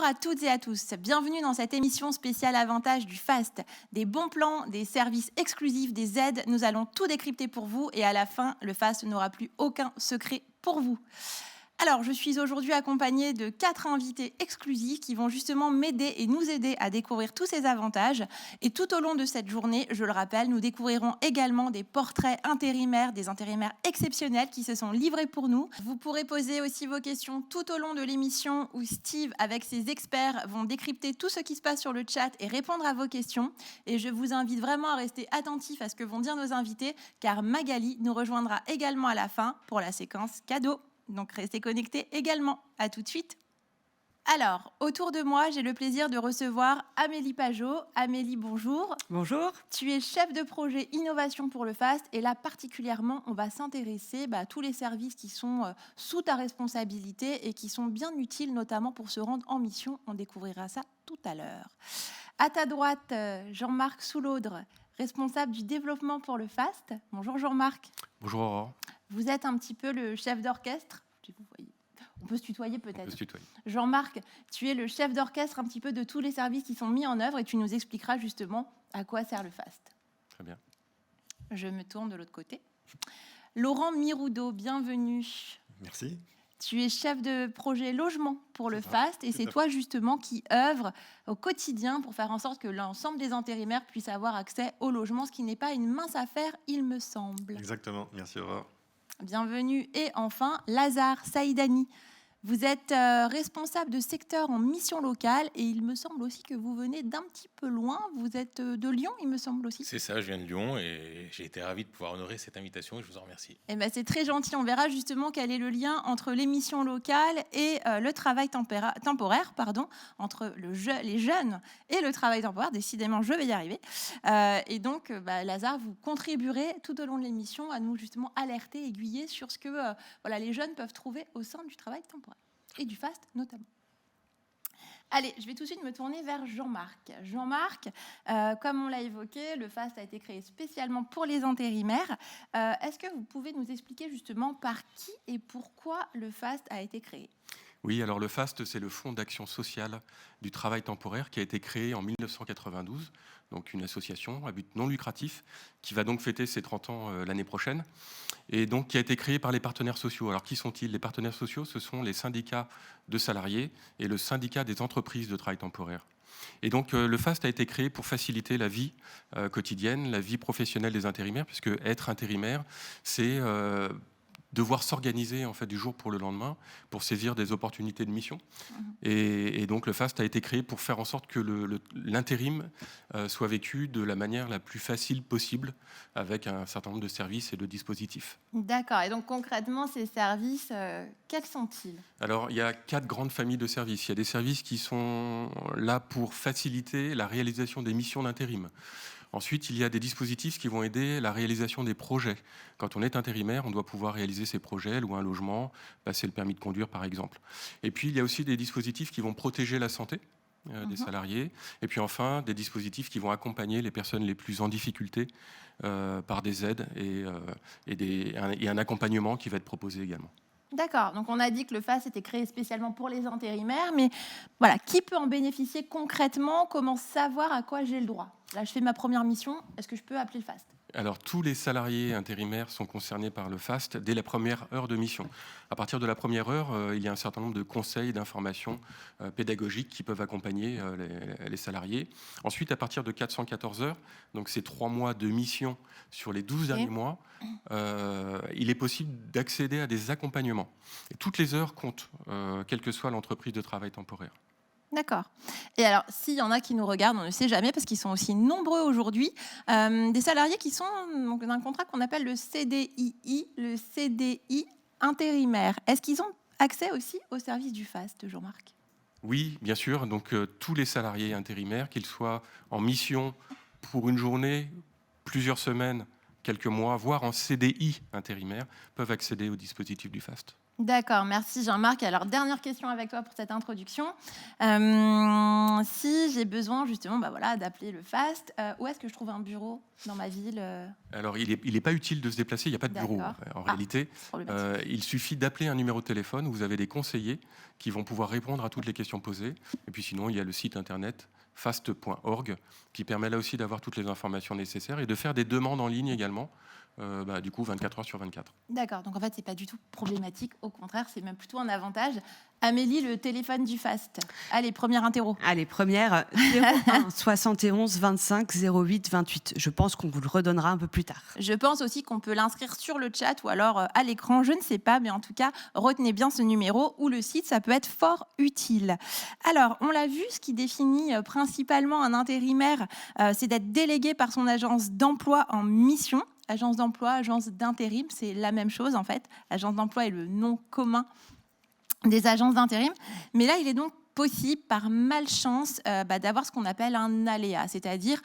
à toutes et à tous, bienvenue dans cette émission spéciale Avantage du FAST. Des bons plans, des services exclusifs, des aides, nous allons tout décrypter pour vous et à la fin, le FAST n'aura plus aucun secret pour vous. Alors, je suis aujourd'hui accompagnée de 4 invités exclusifs qui vont justement m'aider et nous aider à découvrir tous ces avantages. Et tout au long de cette journée, je le rappelle, nous découvrirons également des portraits intérimaires, des intérimaires exceptionnels qui se sont livrés pour nous. Vous pourrez poser aussi vos questions tout au long de l'émission où Steve, avec ses experts, vont décrypter tout ce qui se passe sur le chat et répondre à vos questions. Et je vous invite vraiment à rester attentifs à ce que vont dire nos invités, car Magali nous rejoindra également à la fin pour la séquence cadeau. Donc, restez connectés également. À tout de suite. Alors, autour de moi, j'ai le plaisir de recevoir Amélie Pajot. Amélie, bonjour. Bonjour. Tu es chef de projet innovation pour le FAST. Et là, particulièrement, on va s'intéresser à tous les services qui sont sous ta responsabilité et qui sont bien utiles, notamment pour se rendre en mission. On découvrira ça tout à l'heure. À ta droite, Jean-Marc Soulaudre, responsable du développement pour le FAST. Bonjour Jean-Marc. Bonjour Aurore. Vous êtes un petit peu le chef d'orchestre. Vous voyez. On peut se tutoyer peut-être. On peut se tutoyer. Jean-Marc, tu es le chef d'orchestre un petit peu de tous les services qui sont mis en œuvre et tu nous expliqueras justement à quoi sert le FAST. Très bien. Je me tourne de l'autre côté. Laurent Miroudot, bienvenue. Merci. Tu es chef de projet logement pour le FAST et c'est toi justement qui œuvre au quotidien pour faire en sorte que l'ensemble des intérimaires puissent avoir accès au logement, ce qui n'est pas une mince affaire, il me semble. Exactement. Merci Aurore. Bienvenue. Et enfin, Lazare Saïdani. Vous êtes responsable de secteur en mission locale et il me semble aussi que vous venez d'un petit peu loin. Vous êtes de Lyon, il me semble aussi. C'est ça, je viens de Lyon et j'ai été ravi de pouvoir honorer cette invitation et je vous en remercie. Eh ben, c'est très gentil. On verra justement quel est le lien entre les missions locales et le travail temporaire, entre les jeunes et le travail temporaire. Décidément, je vais y arriver. Et donc, Lazare, vous contribuerez tout au long de l'émission à nous justement alerter, aiguiller sur ce que les jeunes peuvent trouver au sein du travail temporaire. Et du FAST notamment. Allez, je vais tout de suite me tourner vers Jean-Marc. Jean-Marc, comme on l'a évoqué, le FAST a été créé spécialement pour les intérimaires. Est-ce que vous pouvez nous expliquer justement par qui et pourquoi le FAST a été créé ? Oui, alors le FAST, c'est le Fonds d'action sociale du travail temporaire qui a été créé en 1992, donc une association à but non lucratif qui va donc fêter ses 30 ans l'année prochaine et donc qui a été créé par les partenaires sociaux. Alors qui sont-ils ? Les partenaires sociaux, ce sont les syndicats de salariés et le syndicat des entreprises de travail temporaire. Et donc le FAST a été créé pour faciliter la vie quotidienne, la vie professionnelle des intérimaires, puisque être intérimaire, c'est devoir s'organiser en fait du jour pour le lendemain pour saisir des opportunités de mission. Et donc le FAST a été créé pour faire en sorte que l'intérim soit vécu de la manière la plus facile possible avec un certain nombre de services et de dispositifs. D'accord. Et donc concrètement, ces services, quels sont-ils ? Alors il y a 4 grandes familles de services. Il y a des services qui sont là pour faciliter la réalisation des missions d'intérim. Ensuite, il y a des dispositifs qui vont aider la réalisation des projets. Quand on est intérimaire, on doit pouvoir réaliser ses projets, louer un logement, passer le permis de conduire, par exemple. Et puis, il y a aussi des dispositifs qui vont protéger la santé des salariés. Et puis enfin, des dispositifs qui vont accompagner les personnes les plus en difficulté par des aides et un accompagnement qui va être proposé également. D'accord, donc on a dit que le FAST était créé spécialement pour les intérimaires, mais voilà, qui peut en bénéficier concrètement ? Comment savoir à quoi j'ai le droit ? Là, je fais ma première mission, est-ce que je peux appeler le FAST ? Alors, tous les salariés intérimaires sont concernés par le FAST dès la première heure de mission. À partir de la première heure, il y a un certain nombre de conseils, d'informations pédagogiques qui peuvent accompagner les salariés. Ensuite, à partir de 414 heures, donc c'est 3 mois de mission sur les 12 derniers mois, il est possible d'accéder à des accompagnements. Et toutes les heures comptent, quelle que soit l'entreprise de travail temporaire. D'accord. Et alors, s'il y en a qui nous regardent, on ne sait jamais, parce qu'ils sont aussi nombreux aujourd'hui, des salariés qui sont donc, dans un contrat qu'on appelle le CDII, le CDI intérimaire. Est-ce qu'ils ont accès aussi au service du FAST, Jean-Marc ? Oui, bien sûr. Donc, tous les salariés intérimaires, qu'ils soient en mission pour une journée, plusieurs semaines, quelques mois, voire en CDI intérimaire, peuvent accéder au dispositif du FAST. D'accord, merci Jean-Marc. Alors, dernière question avec toi pour cette introduction. Si j'ai besoin justement d'appeler le FAST, où est-ce que je trouve un bureau dans ma ville Alors, il n'est pas utile de se déplacer, il n'y a pas de bureau D'accord. en réalité. Problématique. Il suffit d'appeler un numéro de téléphone, vous avez des conseillers qui vont pouvoir répondre à toutes les questions posées. Et puis sinon, il y a le site internet fast.org qui permet là aussi d'avoir toutes les informations nécessaires et de faire des demandes en ligne également, du coup 24 heures sur 24. D'accord, donc en fait, c'est pas du tout problématique. Au contraire, c'est même plutôt un avantage. Amélie, le téléphone du FAST. Allez, première interro. Allez, première, 01 71 25 08 28. Je pense qu'on vous le redonnera un peu plus tard. Je pense aussi qu'on peut l'inscrire sur le chat ou alors à l'écran, je ne sais pas, mais en tout cas, retenez bien ce numéro ou le site, ça peut être fort utile. Alors, on l'a vu, ce qui définit principalement un intérimaire, c'est d'être délégué par son agence d'emploi en mission. Agence d'emploi, agence d'intérim, c'est la même chose en fait. Agence d'emploi est le nom commun des agences d'intérim. Mais là, il est donc possible, par malchance, d'avoir ce qu'on appelle un aléa, c'est-à-dire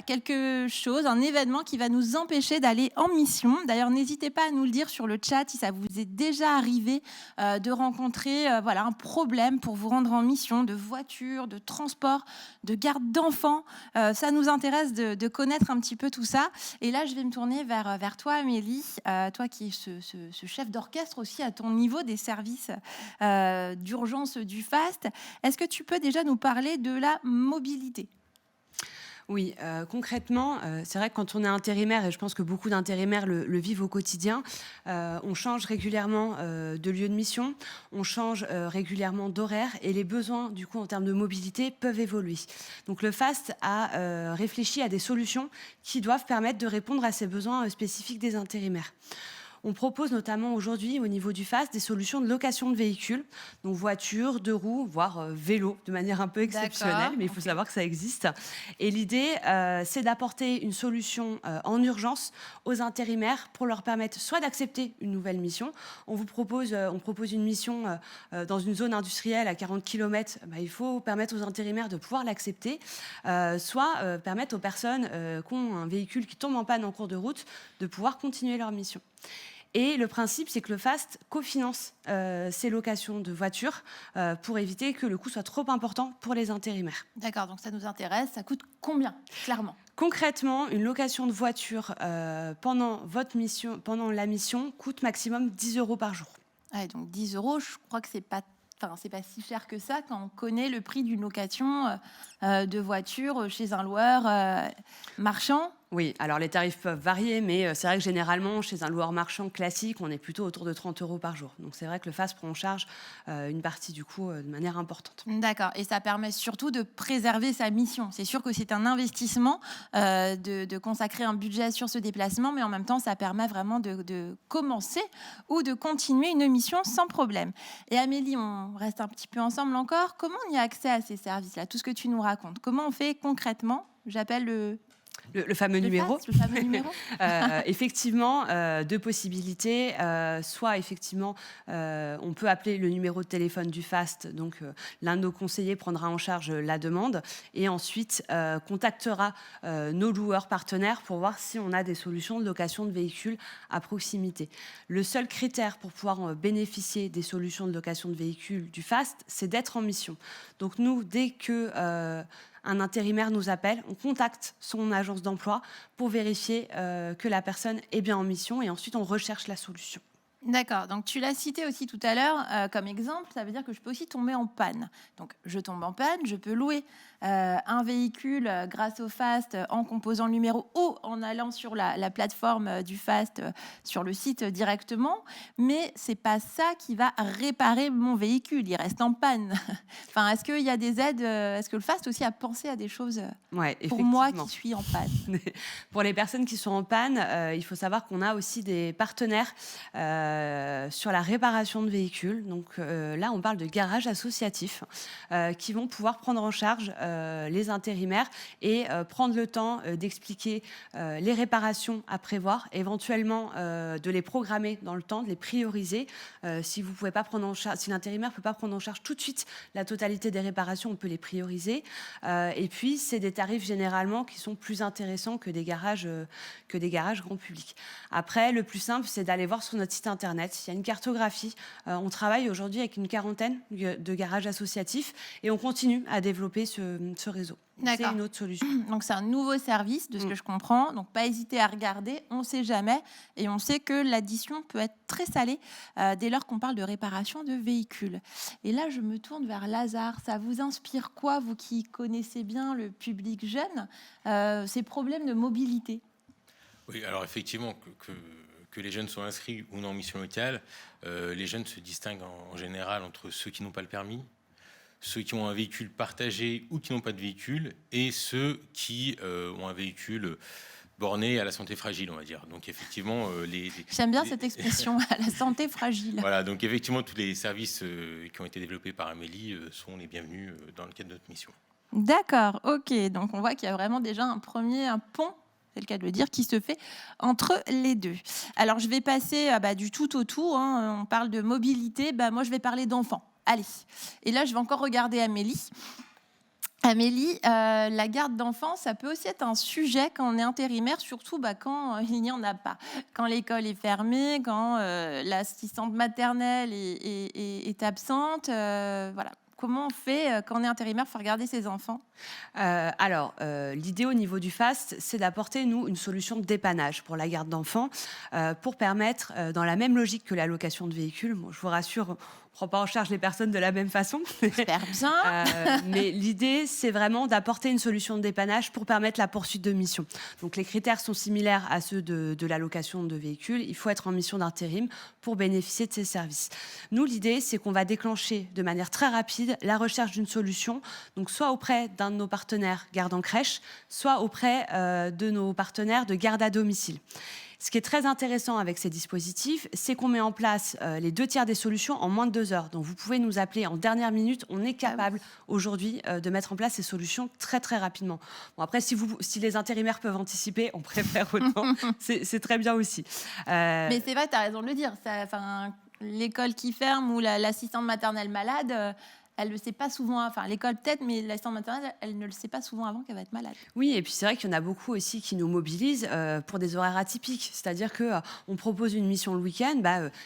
quelque chose, un événement qui va nous empêcher d'aller en mission. D'ailleurs, n'hésitez pas à nous le dire sur le chat si ça vous est déjà arrivé de rencontrer un problème pour vous rendre en mission, de voiture, de transport, de garde d'enfants. Ça nous intéresse de connaître un petit peu tout ça. Et là, je vais me tourner vers toi, Amélie, toi qui es ce chef d'orchestre aussi à ton niveau des services d'urgence du FAST. Est-ce que tu peux déjà nous parler de la mobilité ? Oui, concrètement, c'est vrai que quand on est intérimaire, et je pense que beaucoup d'intérimaires le vivent au quotidien, on change régulièrement de lieu de mission, on change régulièrement d'horaire et les besoins, du coup, en termes de mobilité, peuvent évoluer. Donc le FAST a réfléchi à des solutions qui doivent permettre de répondre à ces besoins spécifiques des intérimaires. On propose notamment aujourd'hui, au niveau du FAST, des solutions de location de véhicules, donc voitures, deux roues, voire vélos, de manière un peu exceptionnelle, mais il faut savoir que ça existe. Et l'idée, c'est d'apporter une solution en urgence aux intérimaires pour leur permettre soit d'accepter une nouvelle mission. On propose une mission dans une zone industrielle à 40 km, il faut permettre aux intérimaires de pouvoir l'accepter, soit permettre aux personnes qui ont un véhicule qui tombe en panne en cours de route de pouvoir continuer leur mission. Et le principe, c'est que le FAST cofinance ces locations de voitures pour éviter que le coût soit trop important pour les intérimaires. D'accord, donc ça nous intéresse. Ça coûte combien, clairement ? Concrètement, une location de voiture pendant la mission coûte maximum 10 € par jour. Ouais, donc 10 €, je crois que c'est pas si cher que ça quand on connaît le prix d'une location de voiture chez un loueur marchand. Oui, alors les tarifs peuvent varier, mais c'est vrai que généralement, chez un loueur marchand classique, on est plutôt autour de 30 € par jour. Donc c'est vrai que le FAST prend en charge une partie du coût de manière importante. D'accord, et ça permet surtout de préserver sa mission. C'est sûr que c'est un investissement de consacrer un budget sur ce déplacement, mais en même temps, ça permet vraiment de commencer ou de continuer une mission sans problème. Et Amélie, on reste un petit peu ensemble encore. Comment on y a accès à ces services-là, tout ce que tu nous racontes? Comment on fait concrètement? J'appelle le fameux numéro. FAST, le fameux numéro. Effectivement, deux possibilités. Soit, effectivement, on peut appeler le numéro de téléphone du FAST. Donc, l'un de nos conseillers prendra en charge la demande et ensuite contactera nos loueurs partenaires pour voir si on a des solutions de location de véhicules à proximité. Le seul critère pour pouvoir bénéficier des solutions de location de véhicules du FAST, c'est d'être en mission. Donc, nous, dès que un intérimaire nous appelle, on contacte son agence d'emploi pour vérifier que la personne est bien en mission et ensuite on recherche la solution. D'accord, donc tu l'as cité aussi tout à l'heure comme exemple, ça veut dire que je peux aussi tomber en panne. Donc je tombe en panne, je peux louer un véhicule grâce au FAST en composant le numéro ou en allant sur la plateforme du FAST sur le site directement, mais c'est pas ça qui va réparer mon véhicule, il reste en panne. Enfin, est-ce qu'il y a des aides, est-ce que le FAST aussi a pensé à des choses pour moi qui suis en panne? Pour les personnes qui sont en panne, il faut savoir qu'on a aussi des partenaires sur la réparation de véhicules. Donc là, on parle de garages associatifs qui vont pouvoir prendre en charge les intérimaires et prendre le temps d'expliquer les réparations à prévoir, éventuellement de les programmer dans le temps, de les prioriser. Si vous pouvez pas prendre en charge, si l'intérimaire ne peut pas prendre en charge tout de suite la totalité des réparations, on peut les prioriser. Et puis, c'est des tarifs généralement qui sont plus intéressants que des garages grand public. Après, le plus simple, c'est d'aller voir sur notre site internet Internet, il y a une cartographie. On travaille aujourd'hui avec une quarantaine de garages associatifs et on continue à développer ce réseau. C'est D'accord. une autre solution. Donc c'est un nouveau service de ce que je comprends. Donc pas hésiter à regarder, on ne sait jamais. Et on sait que l'addition peut être très salée dès lors qu'on parle de réparation de véhicules. Et là, je me tourne vers Lazare. Ça vous inspire quoi, vous qui connaissez bien le public jeune, ces problèmes de mobilité? Oui, alors effectivement, que les jeunes soient inscrits ou non en mission locale, les jeunes se distinguent en général entre ceux qui n'ont pas le permis, ceux qui ont un véhicule partagé ou qui n'ont pas de véhicule, et ceux qui ont un véhicule borné à la santé fragile, on va dire. Donc effectivement, J'aime bien cette expression, à la santé fragile. Voilà, donc effectivement, tous les services qui ont été développés par Amélie sont les bienvenus dans le cadre de notre mission. D'accord, ok. Donc on voit qu'il y a vraiment déjà un pont, c'est le cas de le dire, qui se fait entre les deux. Alors je vais passer du tout au tout. On parle de mobilité. Moi, je vais parler d'enfants. Allez. Et là, je vais encore regarder Amélie. Amélie, la garde d'enfants, ça peut aussi être un sujet quand on est intérimaire, surtout quand il n'y en a pas. Quand l'école est fermée, quand l'assistante maternelle est absente. Voilà. Comment on fait quand on est intérimaire pour regarder ses enfants? L'idée au niveau du FAST, c'est d'apporter, nous, une solution de dépannage pour la garde d'enfants, pour permettre, dans la même logique que la location de véhicules, je vous rassure, on ne prend pas en charge les personnes de la même façon. J'espère bien. Mais l'idée, c'est vraiment d'apporter une solution de dépannage pour permettre la poursuite de mission. Donc les critères sont similaires à ceux de la location de véhicules. Il faut être en mission d'intérim pour bénéficier de ces services. Nous, l'idée, c'est qu'on va déclencher de manière très rapide la recherche d'une solution, donc soit auprès d'un de nos partenaires garde en crèche, soit auprès de nos partenaires de garde à domicile. Ce qui est très intéressant avec ces dispositifs, c'est qu'on met en place les 2 tiers des solutions en moins de 2 heures. Donc vous pouvez nous appeler en dernière minute. On est capable aujourd'hui de mettre en place ces solutions très très rapidement. Bon, après, si les intérimaires peuvent anticiper, on préfère autant. c'est très bien aussi. Mais c'est vrai, tu as raison de le dire. L'école qui ferme ou l'assistante maternelle malade, elle ne le sait pas souvent, l'école peut-être, mais l'assistante maternelle, elle ne le sait pas souvent avant qu'elle va être malade. Oui, et puis c'est vrai qu'il y en a beaucoup aussi qui nous mobilisent pour des horaires atypiques. C'est-à-dire qu'on propose une mission le week-end,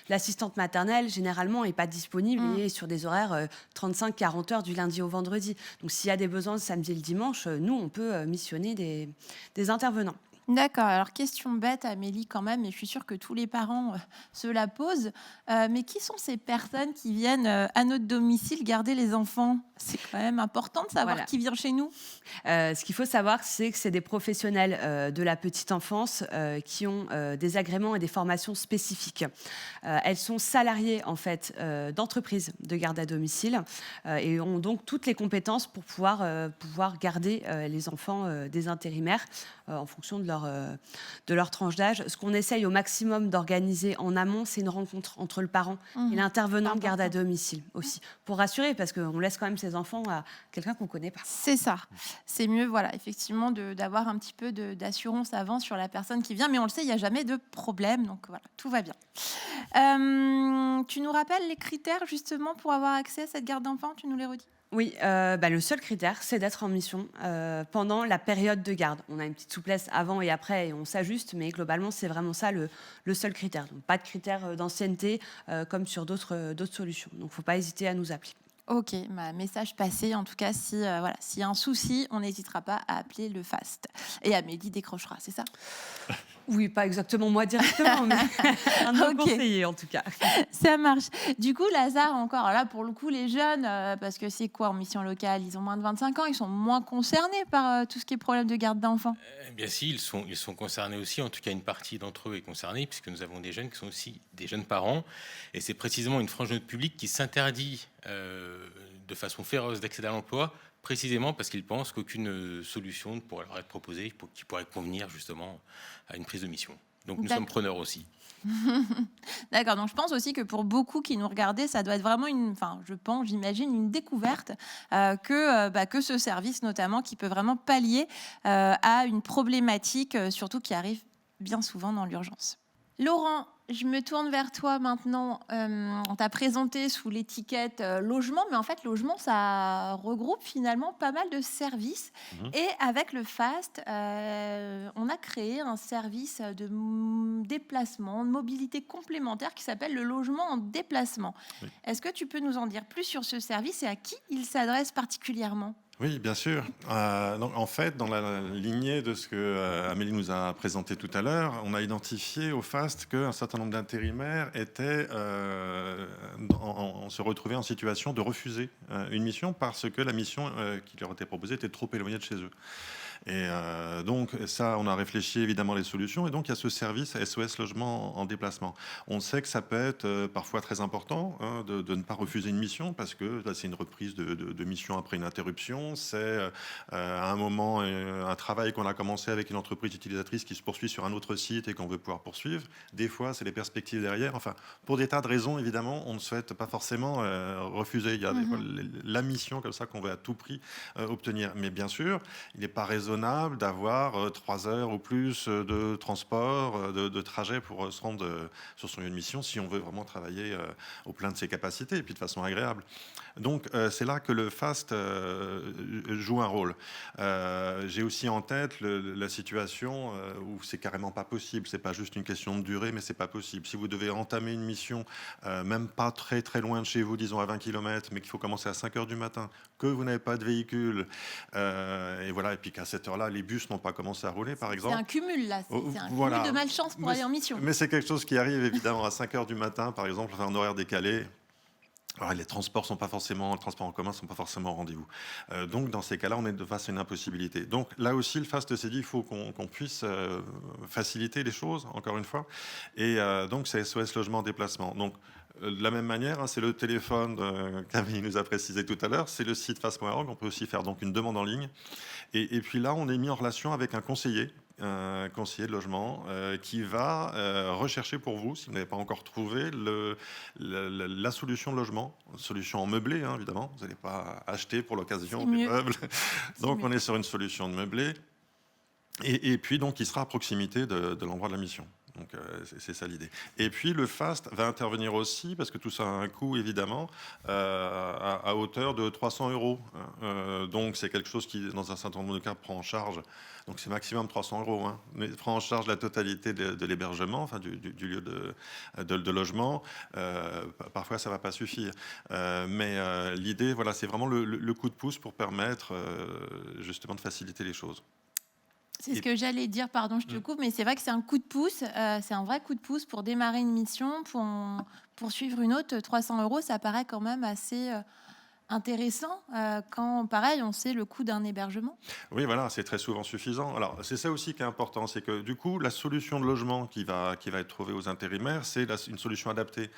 l'assistante maternelle, généralement, n'est pas disponible et est sur des horaires 35-40 heures du lundi au vendredi. Donc s'il y a des besoins le samedi et le dimanche, nous, on peut missionner des intervenants. D'accord. Alors, question bête, Amélie, quand même, et je suis sûre que tous les parents se la posent. Mais qui sont ces personnes qui viennent à notre domicile garder les enfants? C'est quand même important de savoir qui vient chez nous. Ce qu'il faut savoir, c'est que c'est des professionnels de la petite enfance qui ont des agréments et des formations spécifiques. Elles sont salariées, en fait, d'entreprises de garde à domicile et ont donc toutes les compétences pour pouvoir garder les enfants des intérimaires en fonction de leur tranche d'âge. Ce qu'on essaye au maximum d'organiser en amont, c'est une rencontre entre le parent et l'intervenant de garde à domicile aussi, pour rassurer, parce qu'on laisse quand même ses enfants à quelqu'un qu'on ne connaît pas. C'est ça. C'est mieux, effectivement, d'avoir un petit peu d'assurance avant sur la personne qui vient. Mais on le sait, il n'y a jamais de problème. Donc voilà, tout va bien. Tu nous rappelles les critères, justement, pour avoir accès à cette garde d'enfants? Tu nous les redis? Oui, le seul critère, c'est d'être en mission pendant la période de garde. On a une petite souplesse avant et après et on s'ajuste, mais globalement, c'est vraiment ça le seul critère. Donc, pas de critère d'ancienneté comme sur d'autres solutions. Donc, il ne faut pas hésiter à nous appeler. Ok, message passé. En tout cas, s'il y a un souci, on n'hésitera pas à appeler le FAST. Et Amélie décrochera, c'est ça? Oui, pas exactement moi directement, mais un de nos conseillers en tout cas. Ça marche. Du coup, Lazare, encore là, pour le coup, les jeunes, parce que c'est quoi en mission locale? Ils ont moins de 25 ans, ils sont moins concernés par tout ce qui est problème de garde d'enfants. Eh bien si, ils sont concernés aussi. En tout cas, une partie d'entre eux est concernée, puisque nous avons des jeunes qui sont aussi des jeunes parents. Et c'est précisément une frange de notre public qui s'interdit de façon féroce d'accéder à l'emploi, précisément parce qu'ils pensent qu'aucune solution ne pourrait leur être proposée qui pourrait convenir justement à une prise de mission. Donc nous sommes preneurs aussi. D'accord, donc je pense aussi que pour beaucoup qui nous regardaient, ça doit être vraiment j'imagine une découverte que ce service notamment qui peut vraiment pallier à une problématique surtout qui arrive bien souvent dans l'urgence. Laurent, je me tourne vers toi maintenant. On t'a présenté sous l'étiquette logement, mais en fait, logement, ça regroupe finalement pas mal de services. Et avec le FAST, on a créé un service de déplacement, de mobilité complémentaire qui s'appelle le logement en déplacement. Oui. Est-ce que tu peux nous en dire plus sur ce service et à qui il s'adresse particulièrement ? Oui, bien sûr. Donc, en fait, dans la lignée de ce que Amélie nous a présenté tout à l'heure, on a identifié au FAST qu'un certain nombre d'intérimaires se retrouvaient en situation de refuser une mission parce que la mission qui leur était proposée était trop éloignée de chez eux. Et donc ça, on a réfléchi évidemment les solutions. Et donc il y a ce service SOS Logement en déplacement. On sait que ça peut être parfois très important de ne pas refuser une mission parce que là, c'est une reprise de mission après une interruption. C'est à un moment un travail qu'on a commencé avec une entreprise utilisatrice qui se poursuit sur un autre site et qu'on veut pouvoir poursuivre. Des fois, c'est les perspectives derrière. Enfin, pour des tas de raisons, évidemment, on ne souhaite pas forcément refuser. Il y a des fois la mission comme ça qu'on veut à tout prix obtenir. Mais bien sûr, il n'est pas raisonnable d'avoir 3 heures ou plus de transport, de trajet pour se rendre sur son lieu de mission si on veut vraiment travailler au plein de ses capacités et puis de façon agréable. Donc c'est là que le FAST joue un rôle. J'ai aussi en tête la situation où c'est carrément pas possible. C'est pas juste une question de durée, mais c'est pas possible. Si vous devez entamer une mission, même pas très très loin de chez vous, disons à 20 km, mais qu'il faut commencer à 5 heures du matin, que vous n'avez pas de véhicule, et voilà, et puis qu'à cette heure-là, les bus n'ont pas commencé à rouler, par exemple. C'est un cumul, là. C'est un Voilà. cumul de malchance pour aller en mission. Mais c'est quelque chose qui arrive évidemment à 5 heures du matin, par exemple, en horaire décalé. Alors, les transports en commun ne sont pas forcément au rendez-vous. Donc, dans ces cas-là, on est face à une impossibilité. Donc, là aussi, le FAST s'est dit il faut qu'on puisse faciliter les choses, encore une fois. Et donc, c'est SOS Logement en déplacement. Donc, de la même manière, c'est le téléphone qu'Amélie nous a précisé tout à l'heure, c'est le site fast.org. On peut aussi faire donc une demande en ligne. Et puis là, on est mis en relation avec un conseiller de logement qui va rechercher pour vous, si vous n'avez pas encore trouvé, la solution de logement, solution en meublé, évidemment. Vous n'allez pas acheter pour l'occasion des meubles. Donc, on est sur une solution de meublé. Et puis, donc, il sera à proximité de l'endroit de la mission. Donc, c'est ça l'idée. Et puis, le FAST va intervenir aussi, parce que tout ça a un coût, évidemment, à hauteur de 300 €. Donc, c'est quelque chose qui, dans un certain nombre de cas, prend en charge. Donc, c'est maximum 300 €. Mais prend en charge la totalité de l'hébergement, enfin, du lieu de logement. Parfois, ça ne va pas suffire. Mais l'idée, voilà, c'est vraiment le coup de pouce pour permettre, justement, de faciliter les choses. C'est ce que j'allais dire, pardon, je te coupe, mais c'est vrai que c'est un coup de pouce, c'est un vrai coup de pouce pour démarrer une mission, pour poursuivre une autre. 300 €, ça paraît quand même assez intéressant quand, pareil, on sait le coût d'un hébergement. Oui, voilà, c'est très souvent suffisant. Alors, c'est ça aussi qui est important, c'est que du coup, la solution de logement qui va être trouvée aux intérimaires, c'est une solution adaptée.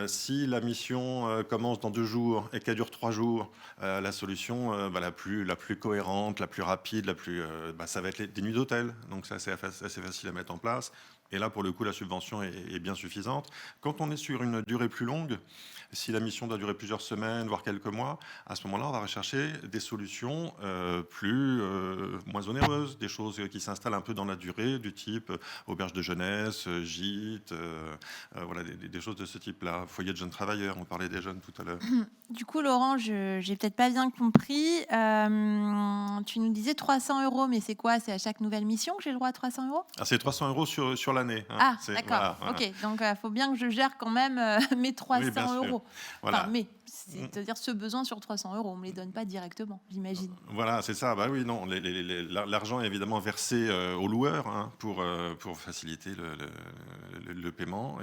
Si la mission commence dans 2 jours et qu'elle dure 3 jours, la solution la plus cohérente, la plus rapide, ça va être des nuits d'hôtel. Donc ça, c'est assez facile à mettre en place. Et là, pour le coup, la subvention est bien suffisante. Quand on est sur une durée plus longue, si la mission doit durer plusieurs semaines, voire quelques mois, à ce moment-là, on va rechercher des solutions moins onéreuses, des choses qui s'installent un peu dans la durée, du type auberge de jeunesse, gîte, voilà, des choses de ce type-là. Foyer de jeunes travailleurs, on parlait des jeunes tout à l'heure. Du coup, Laurent, j'ai peut-être pas bien compris. Tu nous disais 300 €, mais c'est quoi? C'est à chaque nouvelle mission que j'ai le droit à 300 €? C'est 300 € sur l'année. Ah, d'accord. Voilà. Ok, donc il faut bien que je gère quand même mes 300 €. Voilà. Enfin, c'est-à-dire ce besoin sur 300 €, on me les donne pas directement, j'imagine. Voilà, c'est ça. Bah oui, non, l'argent est évidemment versé aux loueurs pour faciliter le paiement.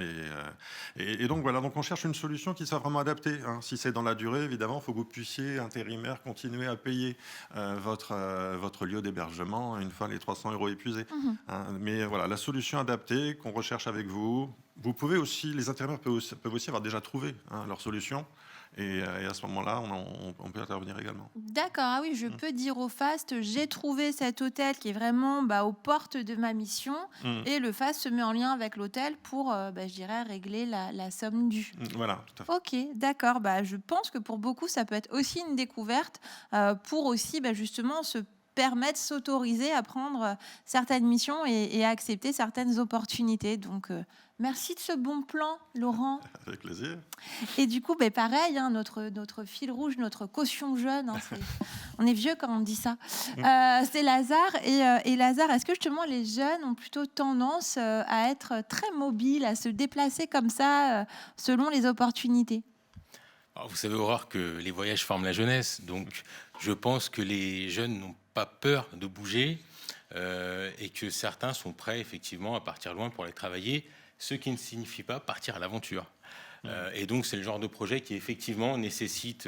Et donc voilà, donc on cherche une solution qui soit vraiment adaptée. Si c'est dans la durée, évidemment, il faut que vous puissiez, intérimaire, continuer à payer votre lieu d'hébergement une fois les 300 € épuisés. Mais voilà, la solution adaptée qu'on recherche avec vous. Vous pouvez aussi, les intérimaires peuvent aussi avoir déjà trouvé leur solution. Et à ce moment-là, on peut intervenir également. D'accord, ah oui, je peux dire au FAST, j'ai trouvé cet hôtel qui est vraiment aux portes de ma mission, et le FAST se met en lien avec l'hôtel pour, je dirais, régler la somme due. Voilà, tout à fait. Ok, d'accord, je pense que pour beaucoup, ça peut être aussi une découverte pour aussi justement se permet de s'autoriser à prendre certaines missions et à accepter certaines opportunités. Donc, merci de ce bon plan, Laurent. Avec plaisir. Et du coup, pareil, hein, notre fil rouge, notre caution jeune, hein, on est vieux quand on dit ça, c'est Lazare. Et Lazare, est-ce que justement les jeunes ont plutôt tendance à être très mobiles, à se déplacer comme ça selon les opportunités? Alors, vous savez, Aurore, que les voyages forment la jeunesse. Donc, je pense que les jeunes n'ont pas peur de bouger et que certains sont prêts, effectivement, à partir loin pour aller travailler, ce qui ne signifie pas partir à l'aventure. Et donc, c'est le genre de projet qui, effectivement, nécessite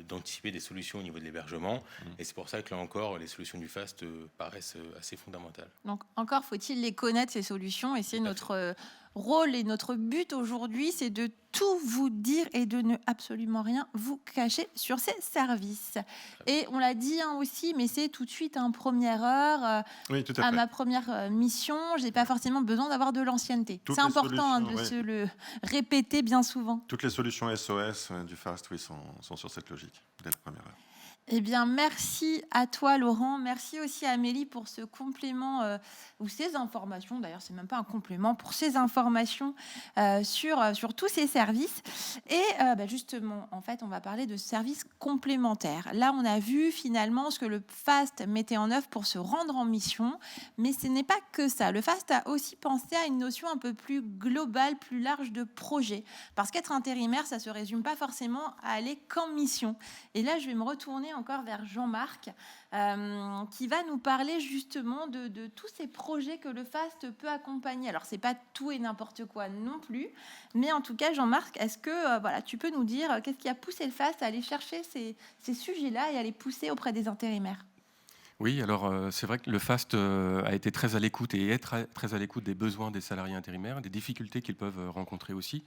d'anticiper des solutions au niveau de l'hébergement. Et c'est pour ça que, là encore, les solutions du FAST paraissent assez fondamentales. Donc, encore faut-il les connaître, ces solutions. Et c'est notre rôle et notre but aujourd'hui, c'est de tout vous dire et de ne absolument rien vous cacher sur ces services. Et on l'a dit aussi, mais c'est tout de suite en première heure. Oui, tout à À fait. ma première mission, je n'ai pas forcément besoin d'avoir de l'ancienneté. Toutes C'est les important de solutions, se le répéter bien souvent. Toutes les solutions SOS du FAST, oui, sont sur cette logique, dès la première heure. Eh bien, merci à toi, Laurent. Merci aussi à Amélie pour ce complément ou ces informations. D'ailleurs, c'est même pas un complément, pour ces informations sur tous ces services. Et justement, en fait, on va parler de services complémentaires. Là, on a vu finalement ce que le FAST mettait en œuvre pour se rendre en mission. Mais ce n'est pas que ça. Le FAST a aussi pensé à une notion un peu plus globale, plus large de projet. Parce qu'être intérimaire, ça ne se résume pas forcément à aller qu'en mission. Et là, je vais me retourner encore vers Jean-Marc, qui va nous parler justement de tous ces projets que le FAST peut accompagner. Alors, c'est pas tout et n'importe quoi non plus, mais en tout cas, Jean-Marc, est-ce que tu peux nous dire qu'est-ce qui a poussé le FAST à aller chercher ces sujets-là et à les pousser auprès des intérimaires? Oui, alors c'est vrai que le FAST a été très à l'écoute et est très à l'écoute des besoins des salariés intérimaires, des difficultés qu'ils peuvent rencontrer aussi.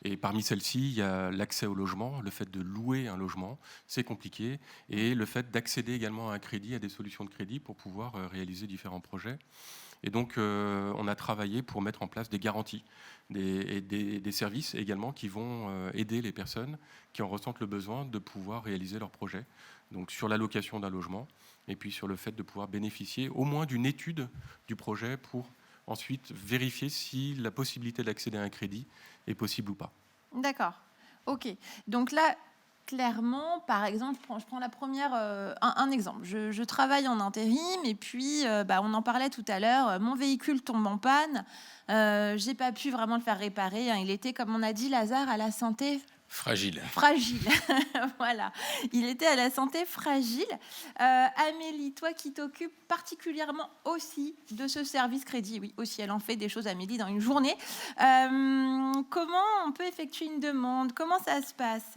Et parmi celles-ci, il y a l'accès au logement, le fait de louer un logement, c'est compliqué, et le fait d'accéder également à un crédit, à des solutions de crédit pour pouvoir réaliser différents projets. Et donc, on a travaillé pour mettre en place des garanties, des services également qui vont aider les personnes qui en ressentent le besoin de pouvoir réaliser leurs projets. Donc, sur l'allocation d'un logement, et puis sur le fait de pouvoir bénéficier au moins d'une étude du projet pour ensuite vérifier si la possibilité d'accéder à un crédit est possible ou pas. D'accord. OK. Donc là, clairement, par exemple, je prends la première, un exemple. Je travaille en intérim et puis, on en parlait tout à l'heure, mon véhicule tombe en panne. J'ai pas pu vraiment le faire réparer. Il était, comme on a dit, Lazare, à la santé Fragile. Voilà, il était à la santé fragile. Amélie, toi qui t'occupes particulièrement aussi de ce service crédit, oui, aussi elle en fait des choses, Amélie, dans une journée. Comment on peut effectuer une demande? Comment ça se passe?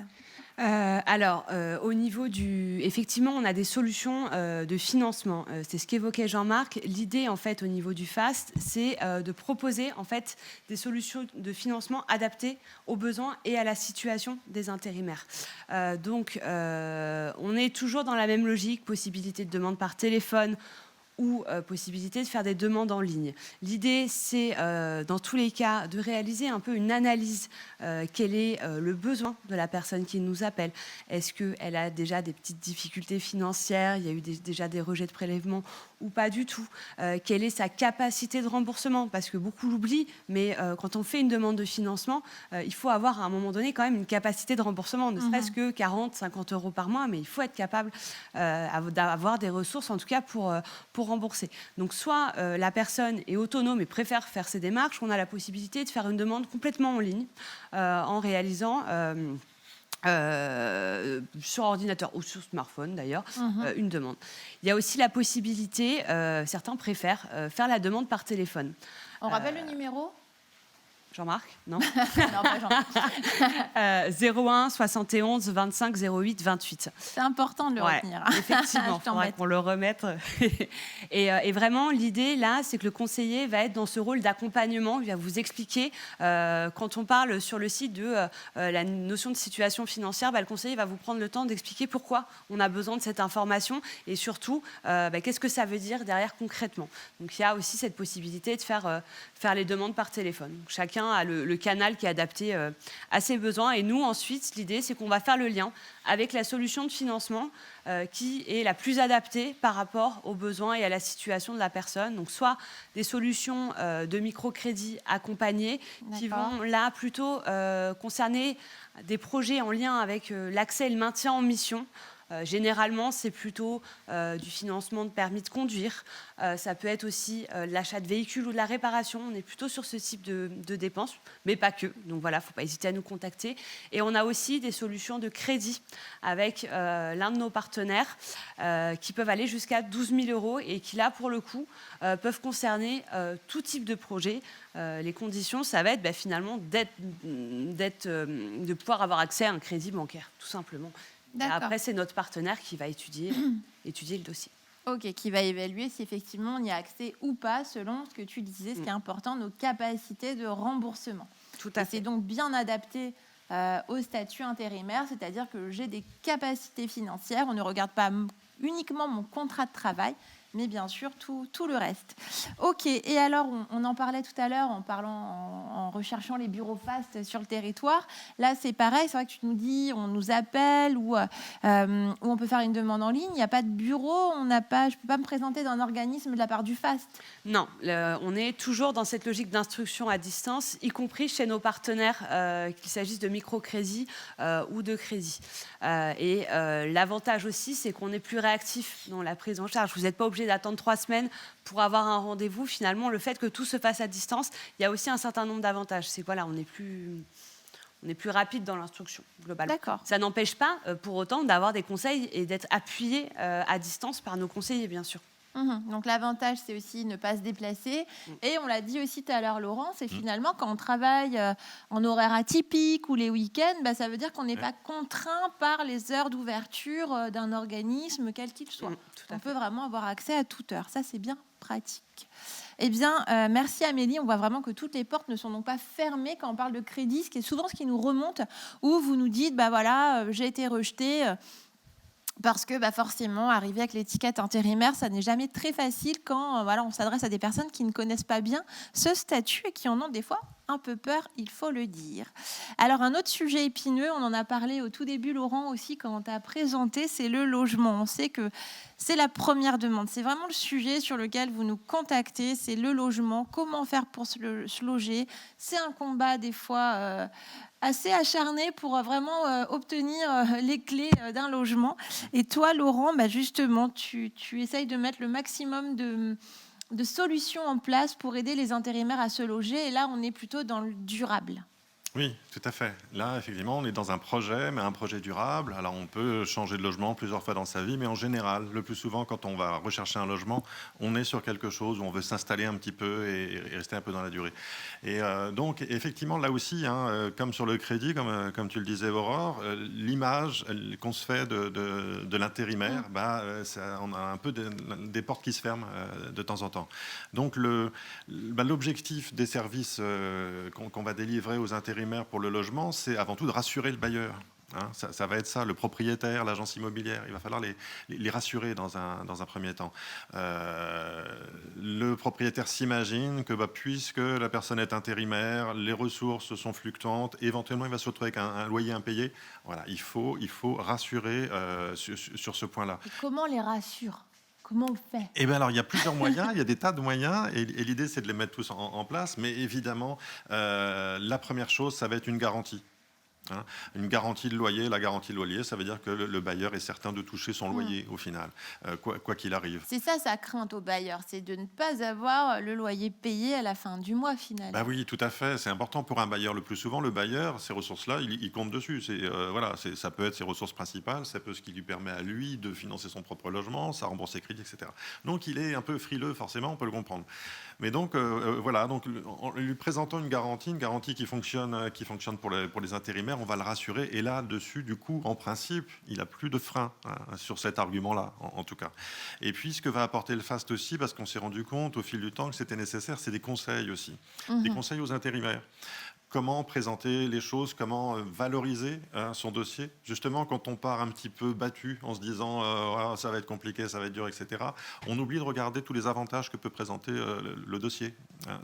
Au niveau effectivement, on a des solutions de financement. C'est ce qu'évoquait Jean-Marc. L'idée, en fait, au niveau du FAST, c'est de proposer, en fait, des solutions de financement adaptées aux besoins et à la situation des intérimaires. On est toujours dans la même logique, possibilité de demande par téléphone ou possibilité de faire des demandes en ligne. L'idée, c'est dans tous les cas de réaliser un peu une analyse. Quel est le besoin de la personne qui nous appelle? Est-ce qu'elle a déjà des petites difficultés financières? Il y a eu déjà des rejets de prélèvement ou pas du tout? Quelle est sa capacité de remboursement? Parce que beaucoup l'oublient, mais quand on fait une demande de financement, il faut avoir à un moment donné quand même une capacité de remboursement, ne serait-ce que 40, 50 euros par mois, mais il faut être capable d'avoir des ressources, en tout cas pour rembourser. Donc soit la personne est autonome et préfère faire ses démarches, on a la possibilité de faire une demande complètement en ligne en réalisant sur ordinateur ou sur smartphone d'ailleurs, une demande. Il y a aussi la possibilité, certains préfèrent faire la demande par téléphone. On rappelle le numéro? Jean-Marc, non? Non, pas Jean. 01 71 25 08 28. C'est important de le retenir. Effectivement, il faudra qu'on le remette. Et vraiment, l'idée, là, c'est que le conseiller va être dans ce rôle d'accompagnement. Il va vous expliquer, quand on parle sur le site de la notion de situation financière, le conseiller va vous prendre le temps d'expliquer pourquoi on a besoin de cette information et surtout, qu'est-ce que ça veut dire derrière concrètement. Donc, il y a aussi cette possibilité de faire les demandes par téléphone. Donc, chacun chacun a le canal qui est adapté à ses besoins. Et nous, ensuite, l'idée, c'est qu'on va faire le lien avec la solution de financement qui est la plus adaptée par rapport aux besoins et à la situation de la personne. Donc, soit des solutions de microcrédit accompagnées qui vont là plutôt concerner des projets en lien avec l'accès et le maintien en mission. Généralement, c'est plutôt du financement de permis de conduire. Ça peut être aussi l'achat de véhicules ou de la réparation. On est plutôt sur ce type de dépenses, mais pas que. Donc voilà, il ne faut pas hésiter à nous contacter. Et on a aussi des solutions de crédit avec l'un de nos partenaires qui peuvent aller jusqu'à 12 000 euros et qui, là, pour le coup, peuvent concerner tout type de projet. Les conditions, ça va être finalement de pouvoir avoir accès à un crédit bancaire, tout simplement. Après, c'est notre partenaire qui va étudier le dossier. Ok, qui va évaluer si effectivement on y a accès ou pas, selon ce que tu disais, ce qui est important, nos capacités de remboursement. Tout à fait. C'est donc bien adapté au statut intérimaire, c'est-à-dire que j'ai des capacités financières. On ne regarde pas uniquement mon contrat de travail, mais bien sûr tout le reste. Ok, et alors on en parlait tout à l'heure en recherchant les bureaux FAST sur le territoire. Là c'est pareil, c'est vrai que tu nous dis on nous appelle ou on peut faire une demande en ligne. Il n'y a pas de bureau, je ne peux pas me présenter dans un organisme de la part du FAST. Non, on est toujours dans cette logique d'instruction à distance, y compris chez nos partenaires, qu'il s'agisse de microcrédit ou de crédit. Et l'avantage aussi, c'est qu'on est plus réactif dans la prise en charge. Vous n'êtes pas obligé d'attendre 3 semaines pour avoir un rendez-vous. Finalement, le fait que tout se fasse à distance, il y a aussi un certain nombre d'avantages. C'est voilà, on est plus rapide dans l'instruction globalement. D'accord. Ça n'empêche pas pour autant d'avoir des conseils et d'être appuyé à distance par nos conseillers, bien sûr. Donc l'avantage, c'est aussi ne pas se déplacer. Et on l'a dit aussi tout à l'heure, Laurent, c'est finalement quand on travaille en horaire atypique ou les week-ends, ça veut dire qu'on n'est pas contraint par les heures d'ouverture d'un organisme, quel qu'il soit. On peut vraiment avoir accès à toute heure. Ça, c'est bien pratique. Eh bien, merci Amélie. On voit vraiment que toutes les portes ne sont donc pas fermées quand on parle de crédit, ce qui est souvent ce qui nous remonte, où vous nous dites, j'ai été rejetée. Parce que forcément, arriver avec l'étiquette intérimaire, ça n'est jamais très facile quand on s'adresse à des personnes qui ne connaissent pas bien ce statut et qui en ont des fois un peu peur, il faut le dire. Alors, un autre sujet épineux, on en a parlé au tout début, Laurent, aussi, quand on t'a présenté, c'est le logement. On sait que c'est la première demande. C'est vraiment le sujet sur lequel vous nous contactez, c'est le logement. Comment faire pour se loger? C'est un combat, des fois... assez acharné pour vraiment obtenir les clés d'un logement. Et toi, Laurent, justement, tu essayes de mettre le maximum de solutions en place pour aider les intérimaires à se loger. Et là, on est plutôt dans le durable. Oui, tout à fait. Là, effectivement, on est dans un projet, mais un projet durable. Alors, on peut changer de logement plusieurs fois dans sa vie, mais en général, le plus souvent, quand on va rechercher un logement, on est sur quelque chose où on veut s'installer un petit peu et rester un peu dans la durée. Et donc, effectivement, là aussi, comme sur le crédit, comme tu le disais, Aurore, l'image qu'on se fait de l'intérimaire, on a un peu des portes qui se ferment de temps en temps. Donc, l'objectif des services qu'on va délivrer aux intérimaires pour le logement, c'est avant tout de rassurer le bailleur. Ça va être ça, le propriétaire, l'agence immobilière. Il va falloir les rassurer dans un premier temps. Le propriétaire s'imagine que puisque la personne est intérimaire, les ressources sont fluctuantes, éventuellement il va se retrouver avec un loyer impayé. Voilà, il faut rassurer sur ce point-là. Et comment on les rassure ? Comment on le fait ? Eh bien alors, il y a plusieurs moyens, il y a des tas de moyens, et l'idée, c'est de les mettre tous en place. Mais évidemment, la première chose, ça va être une garantie. Une garantie de loyer. La garantie de loyer, ça veut dire que le bailleur est certain de toucher son loyer au final, quoi qu'il arrive. C'est ça sa crainte au bailleur, c'est de ne pas avoir le loyer payé à la fin du mois finalement. Oui, tout à fait. C'est important pour un bailleur. Le plus souvent, le bailleur, ces ressources-là, il compte dessus. Ça peut être ses ressources principales, ça peut être ce qui lui permet à lui de financer son propre logement, ça rembourse ses crédits, etc. Donc, il est un peu frileux, forcément, on peut le comprendre. Mais donc, donc, en lui présentant une garantie qui fonctionne pour les intérimaires, on va le rassurer. Et là-dessus, du coup, en principe, il n'a plus de frein sur cet argument-là, en tout cas. Et puis, ce que va apporter le FAST aussi, parce qu'on s'est rendu compte au fil du temps que c'était nécessaire, c'est des conseils aussi. Des conseils aux intérimaires. comment présenter les choses, comment valoriser son dossier. Justement, quand on part un petit peu battu en se disant ah, ça va être compliqué, ça va être dur, etc., on oublie de regarder tous les avantages que peut présenter le dossier.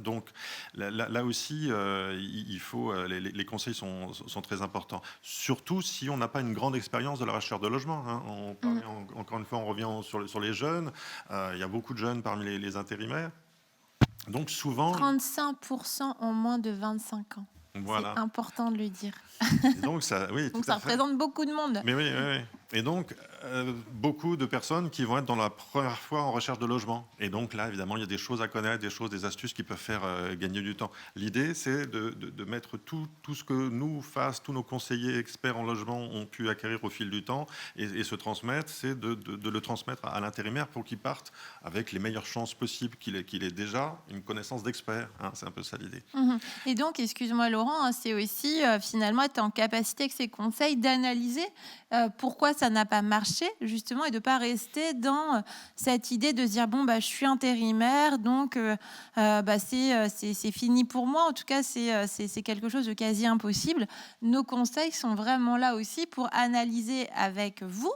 Donc là aussi, il faut, les conseils sont très importants. Surtout si on n'a pas une grande expérience de la recherche de logement. On parlait, encore une fois, on revient sur les jeunes. Il y a beaucoup de jeunes parmi les intérimaires. Donc souvent... 35% ont moins de 25 ans. Voilà. C'est important de le dire. Donc ça, oui, donc ça représente beaucoup de monde. Mais oui, oui, oui. Et donc, beaucoup de personnes qui vont être dans la première fois en recherche de logement. Et donc là, évidemment, il y a des choses à connaître, des astuces qui peuvent faire gagner du temps. L'idée, c'est de mettre tout ce que nous, FAST, tous nos conseillers experts en logement ont pu acquérir au fil du temps et se transmettre, c'est de le transmettre à l'intérimaire pour qu'il parte avec les meilleures chances possibles, qu'il ait déjà une connaissance d'expert. C'est un peu ça l'idée. Et donc, excuse-moi Laurent, c'est aussi finalement être en capacité avec ces conseils d'analyser pourquoi ça n'a pas marché justement et de pas rester dans cette idée de se dire bon je suis intérimaire donc c'est fini pour moi, en tout cas c'est quelque chose de quasi impossible. Nos conseils sont vraiment là aussi pour analyser avec vous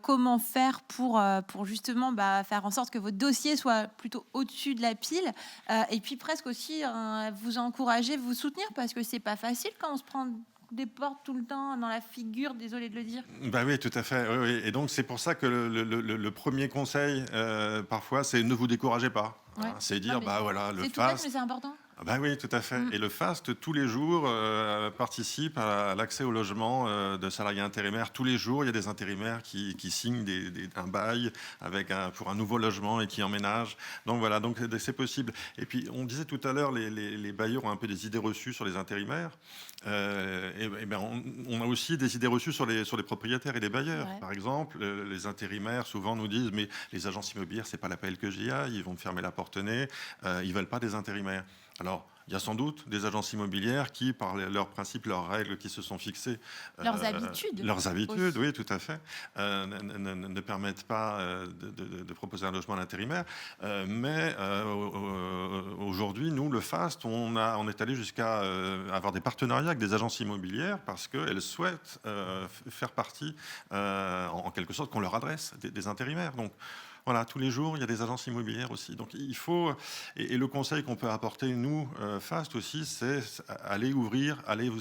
comment faire pour justement faire en sorte que votre dossier soit plutôt au-dessus de la pile et puis presque aussi vous encourager, vous soutenir parce que c'est pas facile quand on se prend des portes tout le temps dans la figure, désolé de le dire. Bah oui, tout à fait. Oui, oui. Et donc c'est pour ça que le premier conseil, parfois, c'est ne vous découragez pas. Ouais. C'est dire, voilà, le c'est tout FAST. bête, mais c'est important. Bah oui, tout à fait. Et le FAST, tous les jours, participe à l'accès au logement de salariés intérimaires. Tous les jours, il y a des intérimaires qui signent un bail pour un nouveau logement et qui emménagent. Donc voilà, donc c'est possible. Et puis, on disait tout à l'heure, les bailleurs ont un peu des idées reçues sur les intérimaires. On a aussi des idées reçues sur les propriétaires et les bailleurs. Ouais. Par exemple, les intérimaires souvent nous disent mais les agences immobilières, c'est pas l'appel que j'y aille, ils vont me fermer la porte au nez, ils veulent pas des intérimaires. Alors, il y a sans doute des agences immobilières qui, par leurs principes, leurs règles qui se sont fixées... Leurs habitudes. Leurs habitudes, aussi. Oui, tout à fait. Ne permettent pas de proposer un logement à l'intérimaire. Mais aujourd'hui, nous, le FAST, on est allé jusqu'à avoir des partenariats avec des agences immobilières parce qu'elles souhaitent faire partie, en quelque sorte, qu'on leur adresse des intérimaires. Donc, voilà, tous les jours, il y a des agences immobilières aussi. Donc, il faut... Et le conseil qu'on peut apporter, nous, FAST aussi, c'est aller vous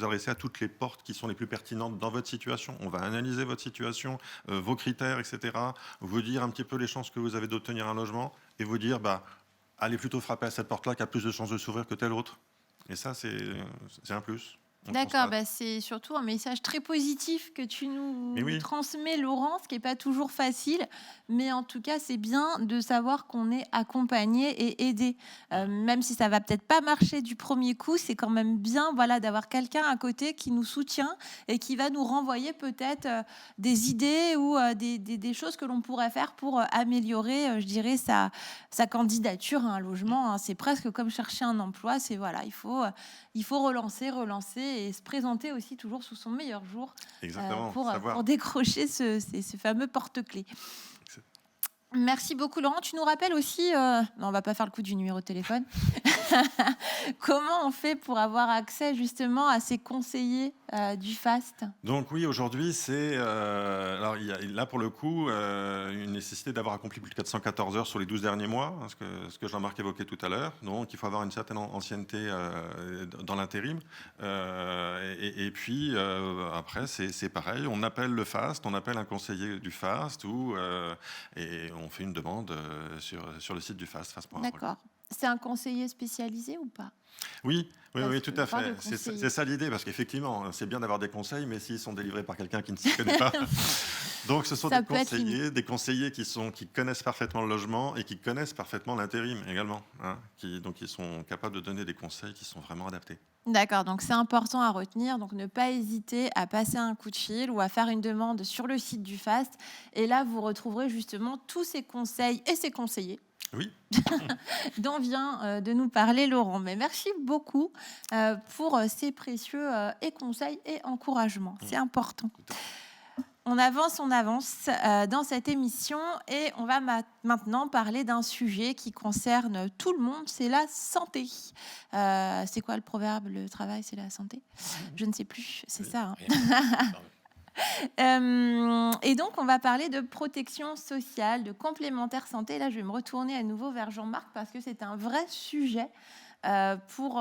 adresser à toutes les portes qui sont les plus pertinentes dans votre situation. On va analyser votre situation, vos critères, etc. Vous dire un petit peu les chances que vous avez d'obtenir un logement et vous dire, allez plutôt frapper à cette porte-là qui a plus de chances de s'ouvrir que telle autre. Et ça, c'est un plus. D'accord, c'est surtout un message très positif que tu nous transmets, Laurent, ce qui n'est pas toujours facile, mais en tout cas, c'est bien de savoir qu'on est accompagné et aidé. Même si ça ne va peut-être pas marcher du premier coup, c'est quand même bien d'avoir quelqu'un à côté qui nous soutient et qui va nous renvoyer peut-être des idées ou des choses que l'on pourrait faire pour améliorer, je dirais, sa candidature à un logement. C'est presque comme chercher un emploi, il faut relancer et se présenter aussi toujours sous son meilleur jour pour décrocher ce fameux porte-clés. Merci beaucoup Laurent. Tu nous rappelles aussi, on va pas faire le coup du numéro de téléphone, comment on fait pour avoir accès justement à ces conseillers du FAST? Donc oui, aujourd'hui c'est, alors il y a là pour le coup une nécessité d'avoir accompli plus de 414 heures sur les 12 derniers mois, ce que Jean-Marc évoquait tout à l'heure. Donc il faut avoir une certaine ancienneté dans l'intérim. Et puis après c'est pareil, on appelle le FAST, on appelle un conseiller du FAST et on fait une demande sur le site du FAST. D'accord. C'est un conseiller spécialisé ou pas? Oui, tout à fait. C'est ça l'idée, parce qu'effectivement, c'est bien d'avoir des conseils, mais s'ils sont délivrés par quelqu'un qui ne s'y connaît pas. Donc, ce sont des conseillers qui connaissent parfaitement le logement et qui connaissent parfaitement l'intérim également, qui sont capables de donner des conseils qui sont vraiment adaptés. D'accord, donc c'est important à retenir. Donc, ne pas hésiter à passer un coup de fil ou à faire une demande sur le site du FAST. Et là, vous retrouverez justement tous ces conseils et ces conseillers. Oui. dont vient de nous parler Laurent. Mais merci beaucoup pour ces précieux conseils et encouragements. C'est important. on avance dans cette émission et on va maintenant parler d'un sujet qui concerne tout le monde, c'est la santé. C'est quoi le proverbe? Le travail, c'est la santé? Je ne sais plus, c'est ça. Et donc, on va parler de protection sociale, de complémentaire santé. Là, je vais me retourner à nouveau vers Jean-Marc parce que c'est un vrai sujet. Pour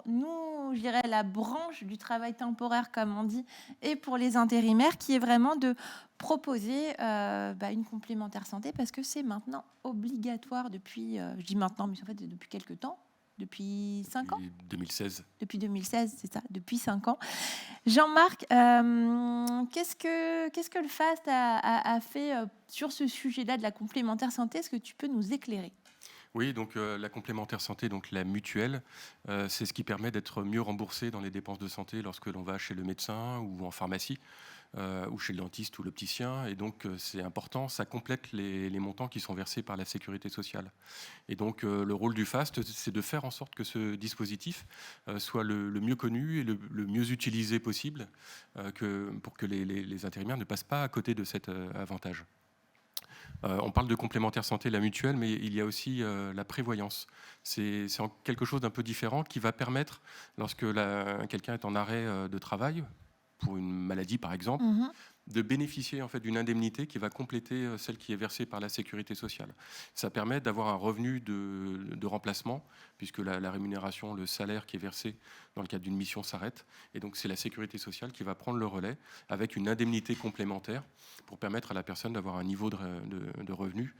nous, je dirais la branche du travail temporaire, comme on dit, et pour les intérimaires, qui est vraiment de proposer une complémentaire santé, parce que c'est maintenant obligatoire depuis, je dis maintenant, mais en fait depuis quelques temps, depuis 5 ans. 2016. Depuis 2016, c'est ça, depuis 5 ans. Jean-Marc, qu'est-ce que le FAST a fait sur ce sujet-là de la complémentaire santé? Est-ce que tu peux nous éclairer? Oui, donc la complémentaire santé, donc la mutuelle, c'est ce qui permet d'être mieux remboursé dans les dépenses de santé lorsque l'on va chez le médecin ou en pharmacie ou chez le dentiste ou l'opticien. Et donc c'est important, ça complète les montants qui sont versés par la sécurité sociale. Et donc le rôle du FAST, c'est de faire en sorte que ce dispositif soit le mieux connu et le mieux utilisé possible pour que les intérimaires ne passent pas à côté de cet avantage. On parle de complémentaire santé, la mutuelle, mais il y a aussi la prévoyance. C'est quelque chose d'un peu différent qui va permettre, lorsque quelqu'un est en arrêt de travail, pour une maladie par exemple, de bénéficier en fait d'une indemnité qui va compléter celle qui est versée par la sécurité sociale. Ça permet d'avoir un revenu de remplacement, puisque la rémunération, le salaire qui est versé dans le cadre d'une mission s'arrête. Et donc c'est la sécurité sociale qui va prendre le relais avec une indemnité complémentaire pour permettre à la personne d'avoir un niveau de revenu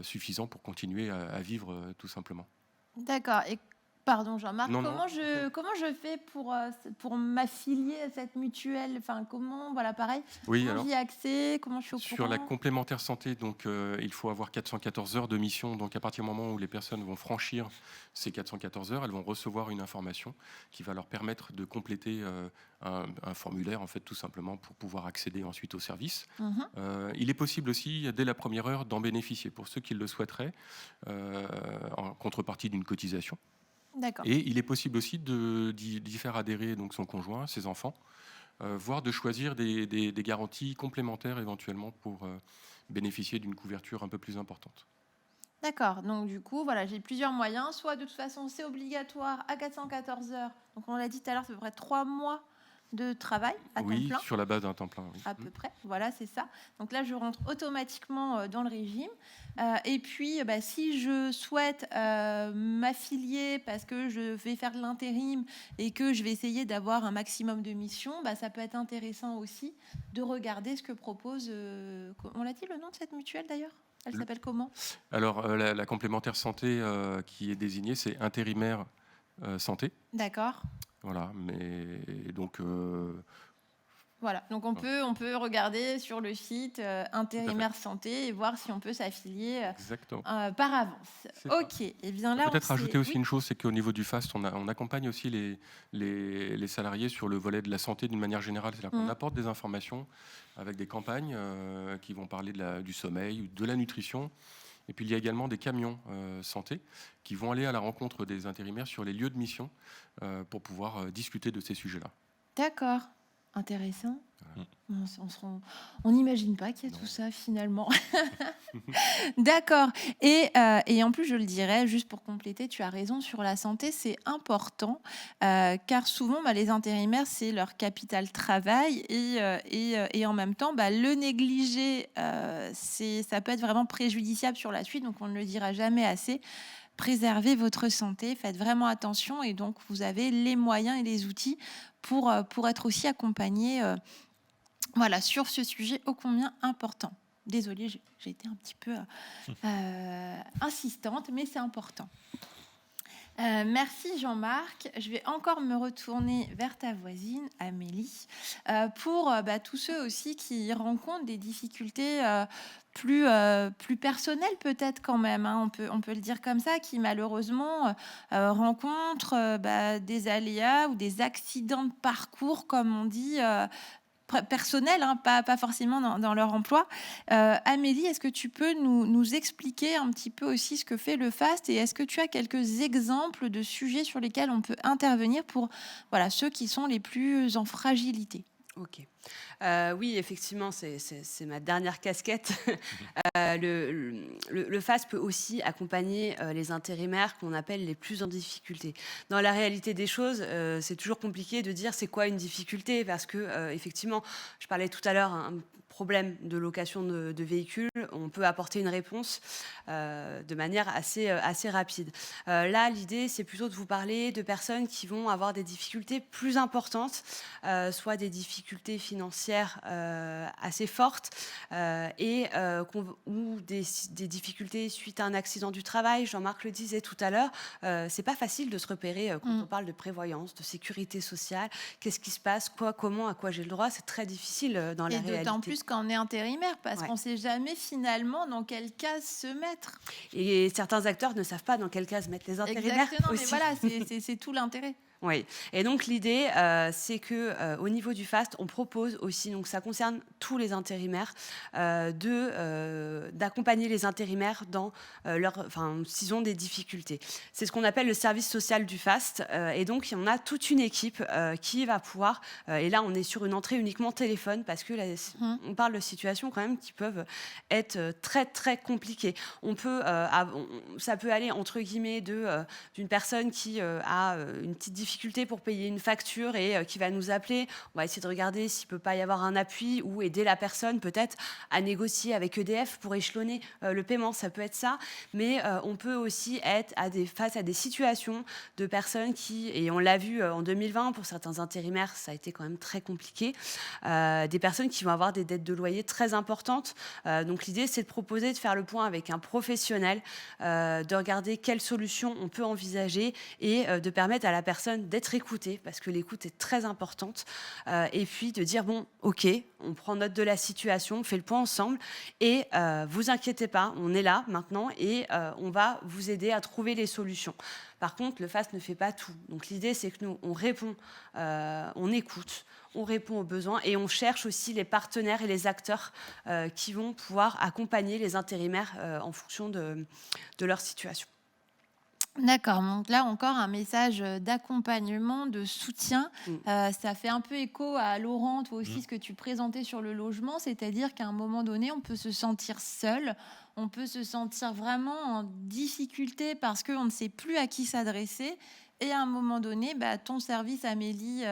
suffisant pour continuer à vivre tout simplement. D'accord. Et pardon Jean-Marc, Non, comment je fais pour m'affilier à cette mutuelle? Enfin, comment, voilà, pareil, Oui, comment alors, j'y ai accès? Comment je suis au sur courant? la complémentaire santé, donc, il faut avoir 414 heures de mission. Donc à partir du moment où les personnes vont franchir ces 414 heures, elles vont recevoir une information qui va leur permettre de compléter un formulaire, en fait, tout simplement, pour pouvoir accéder ensuite au service. Il est possible aussi, dès la première heure, d'en bénéficier pour ceux qui le souhaiteraient, en contrepartie d'une cotisation. D'accord. Et il est possible aussi d'y faire adhérer donc son conjoint, ses enfants, voire de choisir des garanties complémentaires éventuellement pour bénéficier d'une couverture un peu plus importante. D'accord. Donc du coup, voilà, j'ai plusieurs moyens. Soit de toute façon, c'est obligatoire à 414 heures. Donc on l'a dit tout à l'heure, c'est à peu près 3 mois de travail à temps plein. Oui, sur la base d'un temps plein. Oui. À peu près, voilà, c'est ça. Donc là, je rentre automatiquement dans le régime. Et puis, si je souhaite m'affilier parce que je vais faire de l'intérim et que je vais essayer d'avoir un maximum de missions, ça peut être intéressant aussi de regarder ce que propose... on l'a dit, le nom de cette mutuelle d'ailleurs? Elle s'appelle comment? Alors, la complémentaire santé qui est désignée, c'est intérimaire santé. D'accord. Voilà, mais donc... Voilà, donc on peut regarder sur le site Intérimaire Santé et voir si on peut s'affilier par avance. Ok, et bien là, peut-être rajouter aussi une chose, c'est qu'au niveau du FAST, on accompagne aussi les salariés sur le volet de la santé d'une manière générale. C'est-à-dire qu'on apporte des informations avec des campagnes qui vont parler du sommeil, de la nutrition. Et puis il y a également des camions santé qui vont aller à la rencontre des intérimaires sur les lieux de mission pour pouvoir discuter de ces sujets-là. D'accord. Intéressant. On n'imagine pas qu'il y a tout ça finalement. D'accord. Et en plus, je le dirais, juste pour compléter, tu as raison sur la santé, c'est important car souvent, les intérimaires, c'est leur capital travail et en même temps, le négliger, ça peut être vraiment préjudiciable sur la suite. Donc, on ne le dira jamais assez. Préservez votre santé, faites vraiment attention et donc vous avez les moyens et les outils pour être aussi accompagné sur ce sujet ô combien important. Désolée, j'ai été un petit peu insistante, mais c'est important. Merci Jean-Marc. Je vais encore me retourner vers ta voisine Amélie pour tous ceux aussi qui rencontrent des difficultés plus personnelles peut-être quand même, hein, on peut le dire comme ça, qui malheureusement rencontrent des aléas ou des accidents de parcours comme on dit personnels, hein, pas forcément dans leur emploi. Amélie, est-ce que tu peux nous expliquer un petit peu aussi ce que fait le FAST et est-ce que tu as quelques exemples de sujets sur lesquels on peut intervenir pour ceux qui sont les plus en fragilité? Ok. Oui, effectivement, c'est ma dernière casquette. Le FAST peut aussi accompagner les intérimaires qu'on appelle les plus en difficulté. Dans la réalité des choses, c'est toujours compliqué de dire c'est quoi une difficulté parce que, effectivement, je parlais tout à l'heure, un problème de location de véhicules, on peut apporter une réponse de manière assez rapide. Là, l'idée, c'est plutôt de vous parler de personnes qui vont avoir des difficultés plus importantes, soit des difficultés financières assez fortes ou des difficultés suite à un accident du travail. Jean-Marc le disait tout à l'heure, c'est pas facile de se repérer quand on parle de prévoyance, de sécurité sociale. Qu'est-ce qui se passe, comment, à quoi j'ai le droit? C'est très difficile dans la réalité. Et d'autant plus quand on est intérimaire, parce Ouais. qu'on ne sait jamais finalement dans quelle case se mettre. Et certains acteurs ne savent pas dans quelle case mettre les intérimaires. Exactement, aussi. mais voilà, c'est tout l'intérêt. Oui, et donc l'idée, c'est que au niveau du FAST, on propose aussi, donc ça concerne tous les intérimaires, d'accompagner les intérimaires dans s'ils ont des difficultés. C'est ce qu'on appelle le service social du FAST, et donc on a toute une équipe qui va pouvoir, et là on est sur une entrée uniquement téléphone parce que on parle de situations quand même qui peuvent être très très compliquées. Ça peut aller entre guillemets d'une personne qui a une petite difficulté pour payer une facture et qui va nous appeler. On va essayer de regarder s'il ne peut pas y avoir un appui ou aider la personne peut-être à négocier avec EDF pour échelonner le paiement. Ça peut être ça. Mais on peut aussi être face à des situations de personnes et on l'a vu en 2020, pour certains intérimaires, ça a été quand même très compliqué, des personnes qui vont avoir des dettes de loyer très importantes. Donc l'idée, c'est de proposer de faire le point avec un professionnel, de regarder quelles solutions on peut envisager et de permettre à la personne d'être écoutée, parce que l'écoute est très importante, et puis de dire, bon, ok, on prend note de la situation, on fait le point ensemble, et vous inquiétez pas, on est là maintenant, et on va vous aider à trouver les solutions. Par contre, le FAST ne fait pas tout. Donc l'idée, c'est que nous, on répond, on écoute, on répond aux besoins, et on cherche aussi les partenaires et les acteurs qui vont pouvoir accompagner les intérimaires en fonction de leur situation. D'accord, donc là encore un message d'accompagnement, de soutien. Ça fait un peu écho à Laurent, toi aussi, ce que tu présentais sur le logement, c'est-à-dire qu'à un moment donné, on peut se sentir seul, on peut se sentir vraiment en difficulté parce qu'on ne sait plus à qui s'adresser. Et à un moment donné, ton service, Amélie,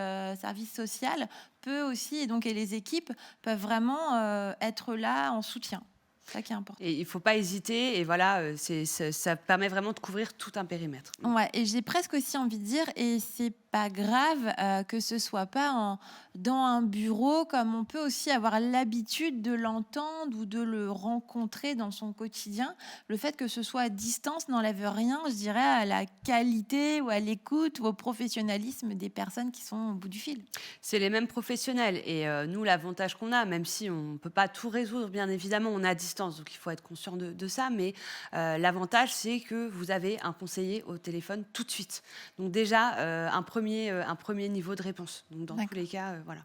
service social, peut aussi, et les équipes peuvent vraiment être là en soutien. C'est ça qui est important. Et il ne faut pas hésiter, et voilà, ça permet vraiment de couvrir tout un périmètre. Ouais, et j'ai presque aussi envie de dire, et c'est pas grave que ce soit pas dans un bureau, comme on peut aussi avoir l'habitude de l'entendre ou de le rencontrer dans son quotidien. Le fait que ce soit à distance n'enlève rien, je dirais, à la qualité ou à l'écoute ou au professionnalisme des personnes qui sont au bout du fil. C'est les mêmes professionnels, et nous, l'avantage qu'on a, même si on ne peut pas tout résoudre, bien évidemment, on est à distance, donc il faut être conscient de ça, mais l'avantage, c'est que vous avez un conseiller au téléphone tout de suite. Donc déjà, un premier niveau de réponse. Donc dans tous les cas, voilà.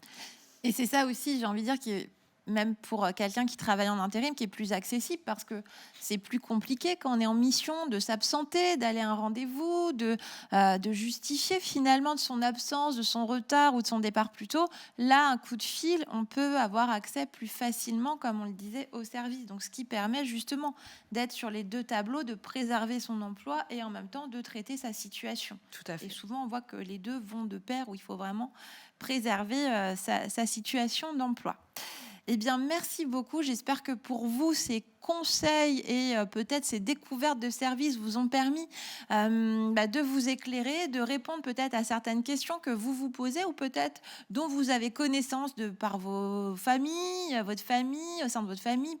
Et c'est ça aussi, j'ai envie de dire, qui même pour quelqu'un qui travaille en intérim, qui est plus accessible, parce que c'est plus compliqué quand on est en mission de s'absenter, d'aller à un rendez-vous, de justifier finalement de son absence, de son retard ou de son départ plus tôt. Là, un coup de fil, on peut avoir accès plus facilement, comme on le disait, au service. Donc, ce qui permet justement d'être sur les deux tableaux, de préserver son emploi et en même temps de traiter sa situation. Tout à fait. Et souvent, on voit que les deux vont de pair, où il faut vraiment préserver sa situation d'emploi. Eh bien, merci beaucoup. J'espère que pour vous, ces conseils et peut-être ces découvertes de services vous ont permis de vous éclairer, de répondre peut-être à certaines questions que vous vous posez ou peut-être dont vous avez connaissance par vos familles, votre famille, au sein de votre famille,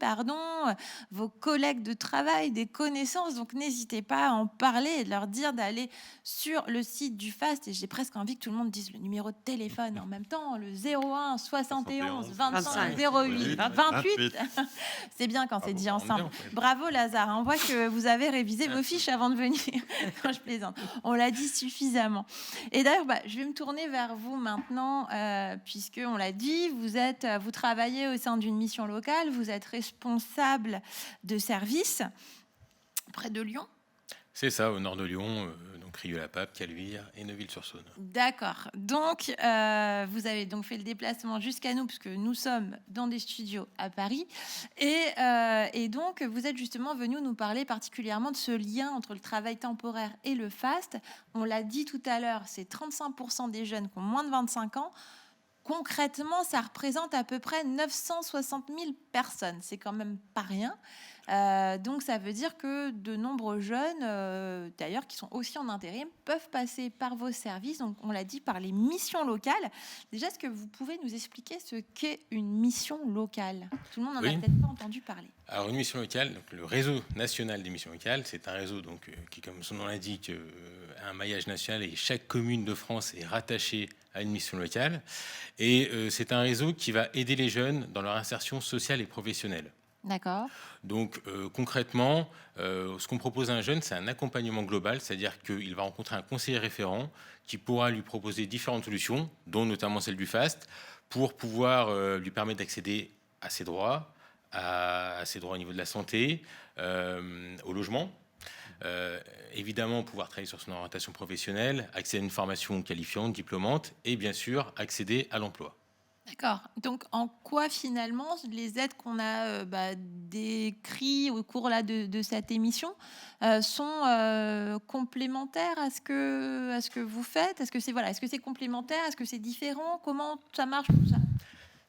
vos collègues de travail, des connaissances. Donc, n'hésitez pas à en parler et de leur dire d'aller sur le site du FAST. Et j'ai presque envie que tout le monde dise le numéro de téléphone en même temps, le 01 71 25 08 28. C'est bien quand c'est dit ensemble. Bravo Lazare, on voit que vous avez révisé vos fiches avant de venir. Non, je plaisante. On l'a dit suffisamment. Et d'ailleurs, je vais me tourner vers vous maintenant, puisque on l'a dit, vous travaillez au sein d'une mission locale, vous êtes responsable de service près de Lyon. C'est ça, au nord de Lyon, donc Rieux-la-Pape, Caluire et Neuville-sur-Saône. D'accord. Donc, vous avez donc fait le déplacement jusqu'à nous, puisque nous sommes dans des studios à Paris. Et donc, vous êtes justement venu nous parler particulièrement de ce lien entre le travail temporaire et le FAST. On l'a dit tout à l'heure, c'est 35% des jeunes qui ont moins de 25 ans. Concrètement, ça représente à peu près 960 000 personnes. C'est quand même pas rien. Donc, ça veut dire que de nombreux jeunes, d'ailleurs, qui sont aussi en intérim, peuvent passer par vos services. Donc, on l'a dit, par les missions locales. Déjà, est-ce que vous pouvez nous expliquer ce qu'est une mission locale ? Tout le monde n'en a peut-être pas entendu parler. Alors, une mission locale, donc le réseau national des missions locales, c'est un réseau donc, qui, comme son nom l'indique, a un maillage national et chaque commune de France est rattachée à une mission locale. Et c'est un réseau qui va aider les jeunes dans leur insertion sociale et professionnelle. D'accord. Donc concrètement, ce qu'on propose à un jeune, c'est un accompagnement global, c'est-à-dire qu'il va rencontrer un conseiller référent qui pourra lui proposer différentes solutions, dont notamment celle du FAST, pour pouvoir lui permettre d'accéder à ses droits, au niveau de la santé, au logement. Évidemment, pouvoir travailler sur son orientation professionnelle, accéder à une formation qualifiante, diplômante, et bien sûr, accéder à l'emploi. D'accord. Donc, en quoi finalement les aides qu'on a décrites au cours là, de cette émission sont complémentaires à ce que vous faites ? Est-ce que c'est complémentaire ? Est-ce que c'est différent ? Comment ça marche tout ça ?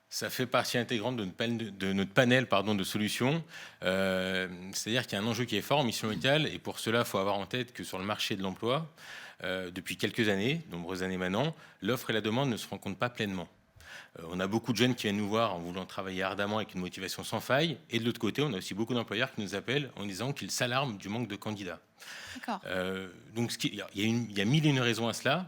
Ça fait partie intégrante de notre panel de solutions. C'est-à-dire qu'il y a un enjeu qui est fort en mission locale, et pour cela, il faut avoir en tête que sur le marché de l'emploi, depuis quelques années, nombreuses années maintenant, l'offre et la demande ne se rencontrent pas pleinement. On a beaucoup de jeunes qui viennent nous voir en voulant travailler ardemment avec une motivation sans faille. Et de l'autre côté, on a aussi beaucoup d'employeurs qui nous appellent en disant qu'ils s'alarment du manque de candidats. D'accord. Donc, il y a mille et une raisons à cela.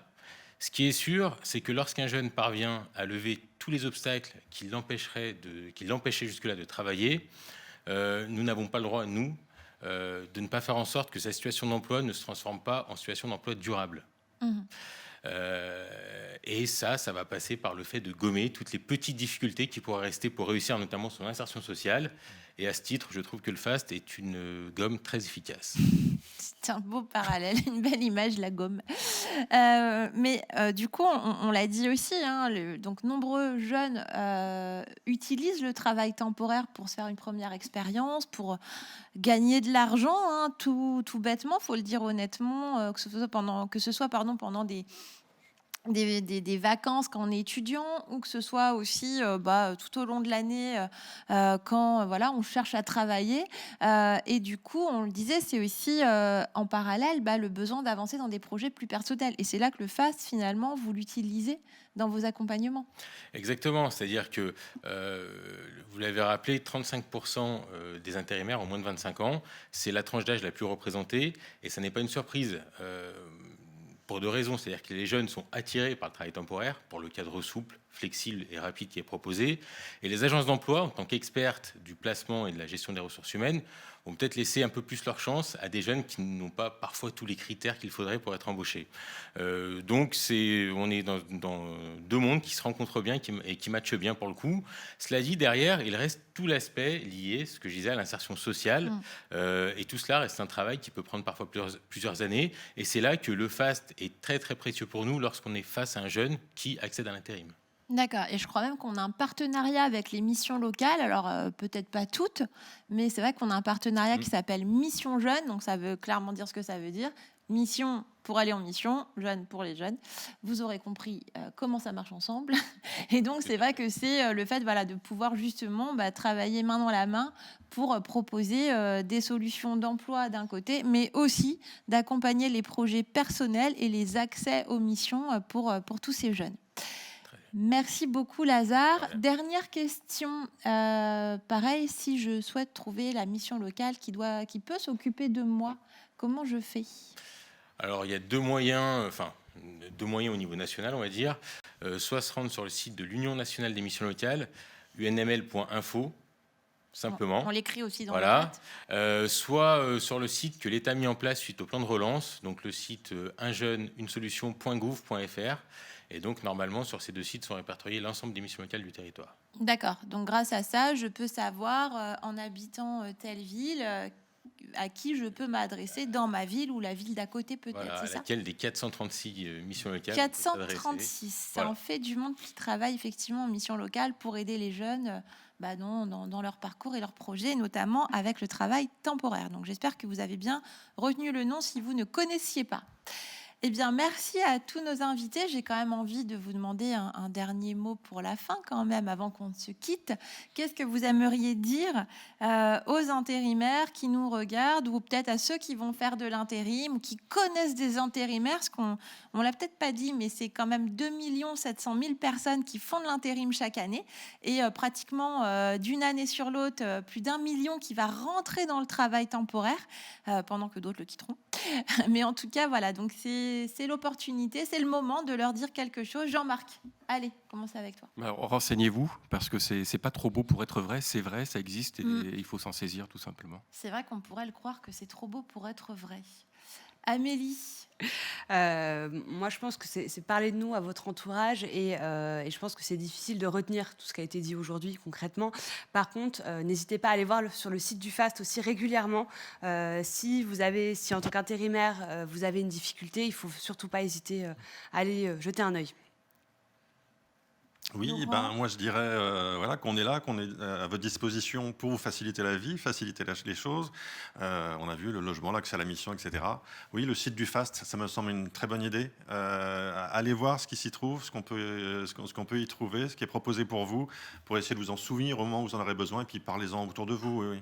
Ce qui est sûr, c'est que lorsqu'un jeune parvient à lever tous les obstacles qui l'empêchaient jusque-là de travailler, nous n'avons pas le droit, nous, de ne pas faire en sorte que sa situation d'emploi ne se transforme pas en situation d'emploi durable. Mmh. Et ça va passer par le fait de gommer toutes les petites difficultés qui pourraient rester pour réussir notamment son insertion sociale. Et à ce titre, je trouve que le FAST est une gomme très efficace. C'est un beau parallèle, une belle image, la gomme. Mais du coup, on l'a dit aussi, donc nombreux jeunes utilisent le travail temporaire pour se faire une première expérience, pour gagner de l'argent, tout bêtement, faut le dire honnêtement, que ce soit pendant des vacances quand on est étudiant, ou que ce soit aussi tout au long de l'année quand on cherche à travailler. Et du coup, on le disait, c'est aussi en parallèle le besoin d'avancer dans des projets plus personnels. Et c'est là que le FAST, finalement, vous l'utilisez dans vos accompagnements. Exactement, c'est-à-dire que, vous l'avez rappelé, 35% des intérimaires ont moins de 25 ans. C'est la tranche d'âge la plus représentée, et ça n'est pas une surprise. Pour deux raisons, c'est-à-dire que les jeunes sont attirés par le travail temporaire, pour le cadre souple, flexible et rapide qui est proposé. Et les agences d'emploi, en tant qu'expertes du placement et de la gestion des ressources humaines, vont peut-être laisser un peu plus leur chance à des jeunes qui n'ont pas parfois tous les critères qu'il faudrait pour être embauchés. Donc on est dans deux mondes qui se rencontrent bien et qui matchent bien pour le coup. Cela dit, derrière, il reste tout l'aspect lié, ce que je disais, à l'insertion sociale. Et tout cela reste un travail qui peut prendre parfois plusieurs années. Et c'est là que le FAST est très très précieux pour nous lorsqu'on est face à un jeune qui accède à l'intérim. D'accord, et je crois même qu'on a un partenariat avec les missions locales, alors peut-être pas toutes, mais c'est vrai qu'on a un partenariat qui s'appelle Mission Jeunes, donc ça veut clairement dire ce que ça veut dire. Mission pour aller en mission, jeunes pour les jeunes. Vous aurez compris comment ça marche ensemble. Et donc, c'est vrai que c'est le fait de pouvoir justement travailler main dans la main pour proposer des solutions d'emploi d'un côté, mais aussi d'accompagner les projets personnels et les accès aux missions pour tous ces jeunes. Merci beaucoup, Lazare. Dernière question. Pareil, si je souhaite trouver la mission locale qui peut s'occuper de moi, comment je fais ? Alors, il y a deux moyens au niveau national, on va dire. Soit se rendre sur le site de l'Union nationale des missions locales, unml.info, simplement. On l'écrit aussi dans le chat. Soit sur le site que l'État a mis en place suite au plan de relance, donc le site unjeune-une-solution.gouv.fr. Et donc, normalement, sur ces deux sites sont répertoriés l'ensemble des missions locales du territoire. D'accord. Donc, grâce à ça, je peux savoir, en habitant telle ville, à qui je peux m'adresser dans ma ville ou la ville d'à côté peut-être, Voilà, c'est à ça? laquelle des 436 missions locales on peut s'adresser. 436, ça Voilà. en fait du monde qui travaille effectivement en mission locale pour aider les jeunes dans leur parcours et leurs projets, notamment avec le travail temporaire. Donc j'espère que vous avez bien retenu le nom si vous ne connaissiez pas. Eh bien, merci à tous nos invités. J'ai quand même envie de vous demander un dernier mot pour la fin, quand même, avant qu'on se quitte. Qu'est-ce que vous aimeriez dire aux intérimaires qui nous regardent, ou peut-être à ceux qui vont faire de l'intérim, ou qui connaissent des intérimaires? Parce qu'on ne l'a peut-être pas dit, mais c'est quand même 2 700 000 personnes qui font de l'intérim chaque année. Et pratiquement d'une année sur l'autre, plus d'1 million qui va rentrer dans le travail temporaire, pendant que d'autres le quitteront. Mais en tout cas, voilà, donc c'est l'opportunité, c'est le moment de leur dire quelque chose. Jean-Marc, allez, commence avec toi. Alors, renseignez-vous, parce que c'est pas trop beau pour être vrai, ça existe et il faut s'en saisir tout simplement. C'est vrai qu'on pourrait le croire que c'est trop beau pour être vrai. Amélie? Moi, je pense que c'est parler de nous à votre entourage et je pense que c'est difficile de retenir tout ce qui a été dit aujourd'hui concrètement. Par contre, n'hésitez pas à aller voir sur le site du FAST aussi régulièrement. Si en tant qu'intérimaire, vous avez une difficulté, il ne faut surtout pas hésiter à aller jeter un œil. Oui, Laurent? moi je dirais voilà, qu'on est là, qu'on est à votre disposition pour vous faciliter la vie, faciliter les choses. On a vu le logement, l'accès à la mission, etc. Oui, le site du FAST, ça me semble une très bonne idée. Allez voir ce qui s'y trouve, ce qu'on peut y trouver, ce qui est proposé pour vous, pour essayer de vous en souvenir au moment où vous en aurez besoin, et puis parlez-en autour de vous. Oui,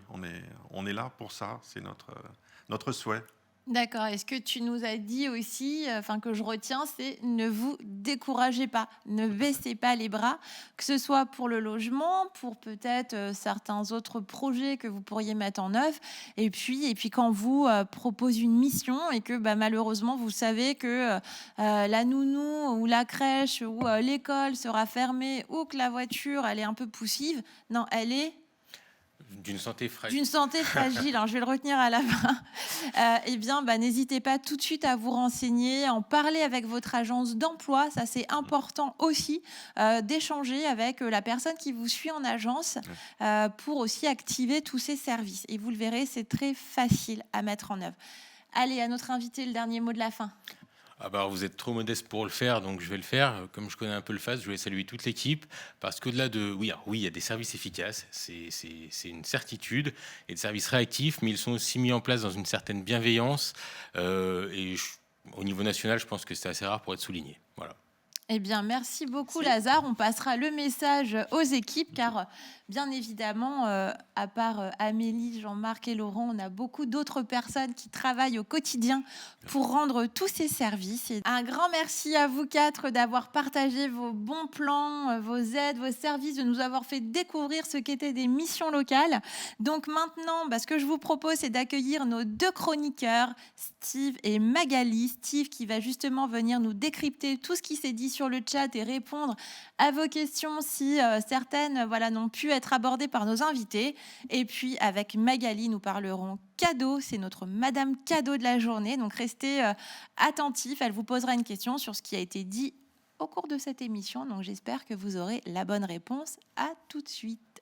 on est là pour ça, c'est notre souhait. D'accord. Et ce que tu nous as dit aussi, que je retiens, c'est ne vous découragez pas, ne baissez pas les bras, que ce soit pour le logement, pour peut-être certains autres projets que vous pourriez mettre en œuvre. Et puis quand vous propose une mission et que malheureusement vous savez que la nounou ou la crèche ou l'école sera fermée ou que la voiture elle est un peu poussive, non, elle est D'une santé fragile. d'une santé fragile, je vais le retenir à la fin, n'hésitez pas tout de suite à vous renseigner, en parler avec votre agence d'emploi. Ça, c'est important aussi, d'échanger avec la personne qui vous suit en agence pour aussi activer tous ces services. Et vous le verrez, c'est très facile à mettre en œuvre. Allez, à notre invité, le dernier mot de la fin. Alors vous êtes trop modeste pour le faire, donc je vais le faire. Comme je connais un peu le FAST, je vais saluer toute l'équipe, parce qu'au-delà de... Oui, il y a des services efficaces, c'est une certitude, et des services réactifs, mais ils sont aussi mis en place dans une certaine bienveillance. Au niveau national, je pense que c'est assez rare pour être souligné. Voilà. Eh bien, merci beaucoup, Lazare. On passera le message aux équipes, car bien évidemment, à part Amélie, Jean-Marc et Laurent, on a beaucoup d'autres personnes qui travaillent au quotidien pour rendre tous ces services. Et un grand merci à vous quatre d'avoir partagé vos bons plans, vos aides, vos services, de nous avoir fait découvrir ce qu'étaient des missions locales. Donc maintenant, ce que je vous propose, c'est d'accueillir nos deux chroniqueurs, Steve et Magali. Steve qui va justement venir nous décrypter tout ce qui s'est dit sur le chat et répondre à vos questions si certaines n'ont pu être abordées par nos invités. Et puis avec Magali, nous parlerons cadeau. C'est notre Madame Cadeau de la journée. Donc restez attentifs. Elle vous posera une question sur ce qui a été dit au cours de cette émission. Donc j'espère que vous aurez la bonne réponse. À tout de suite.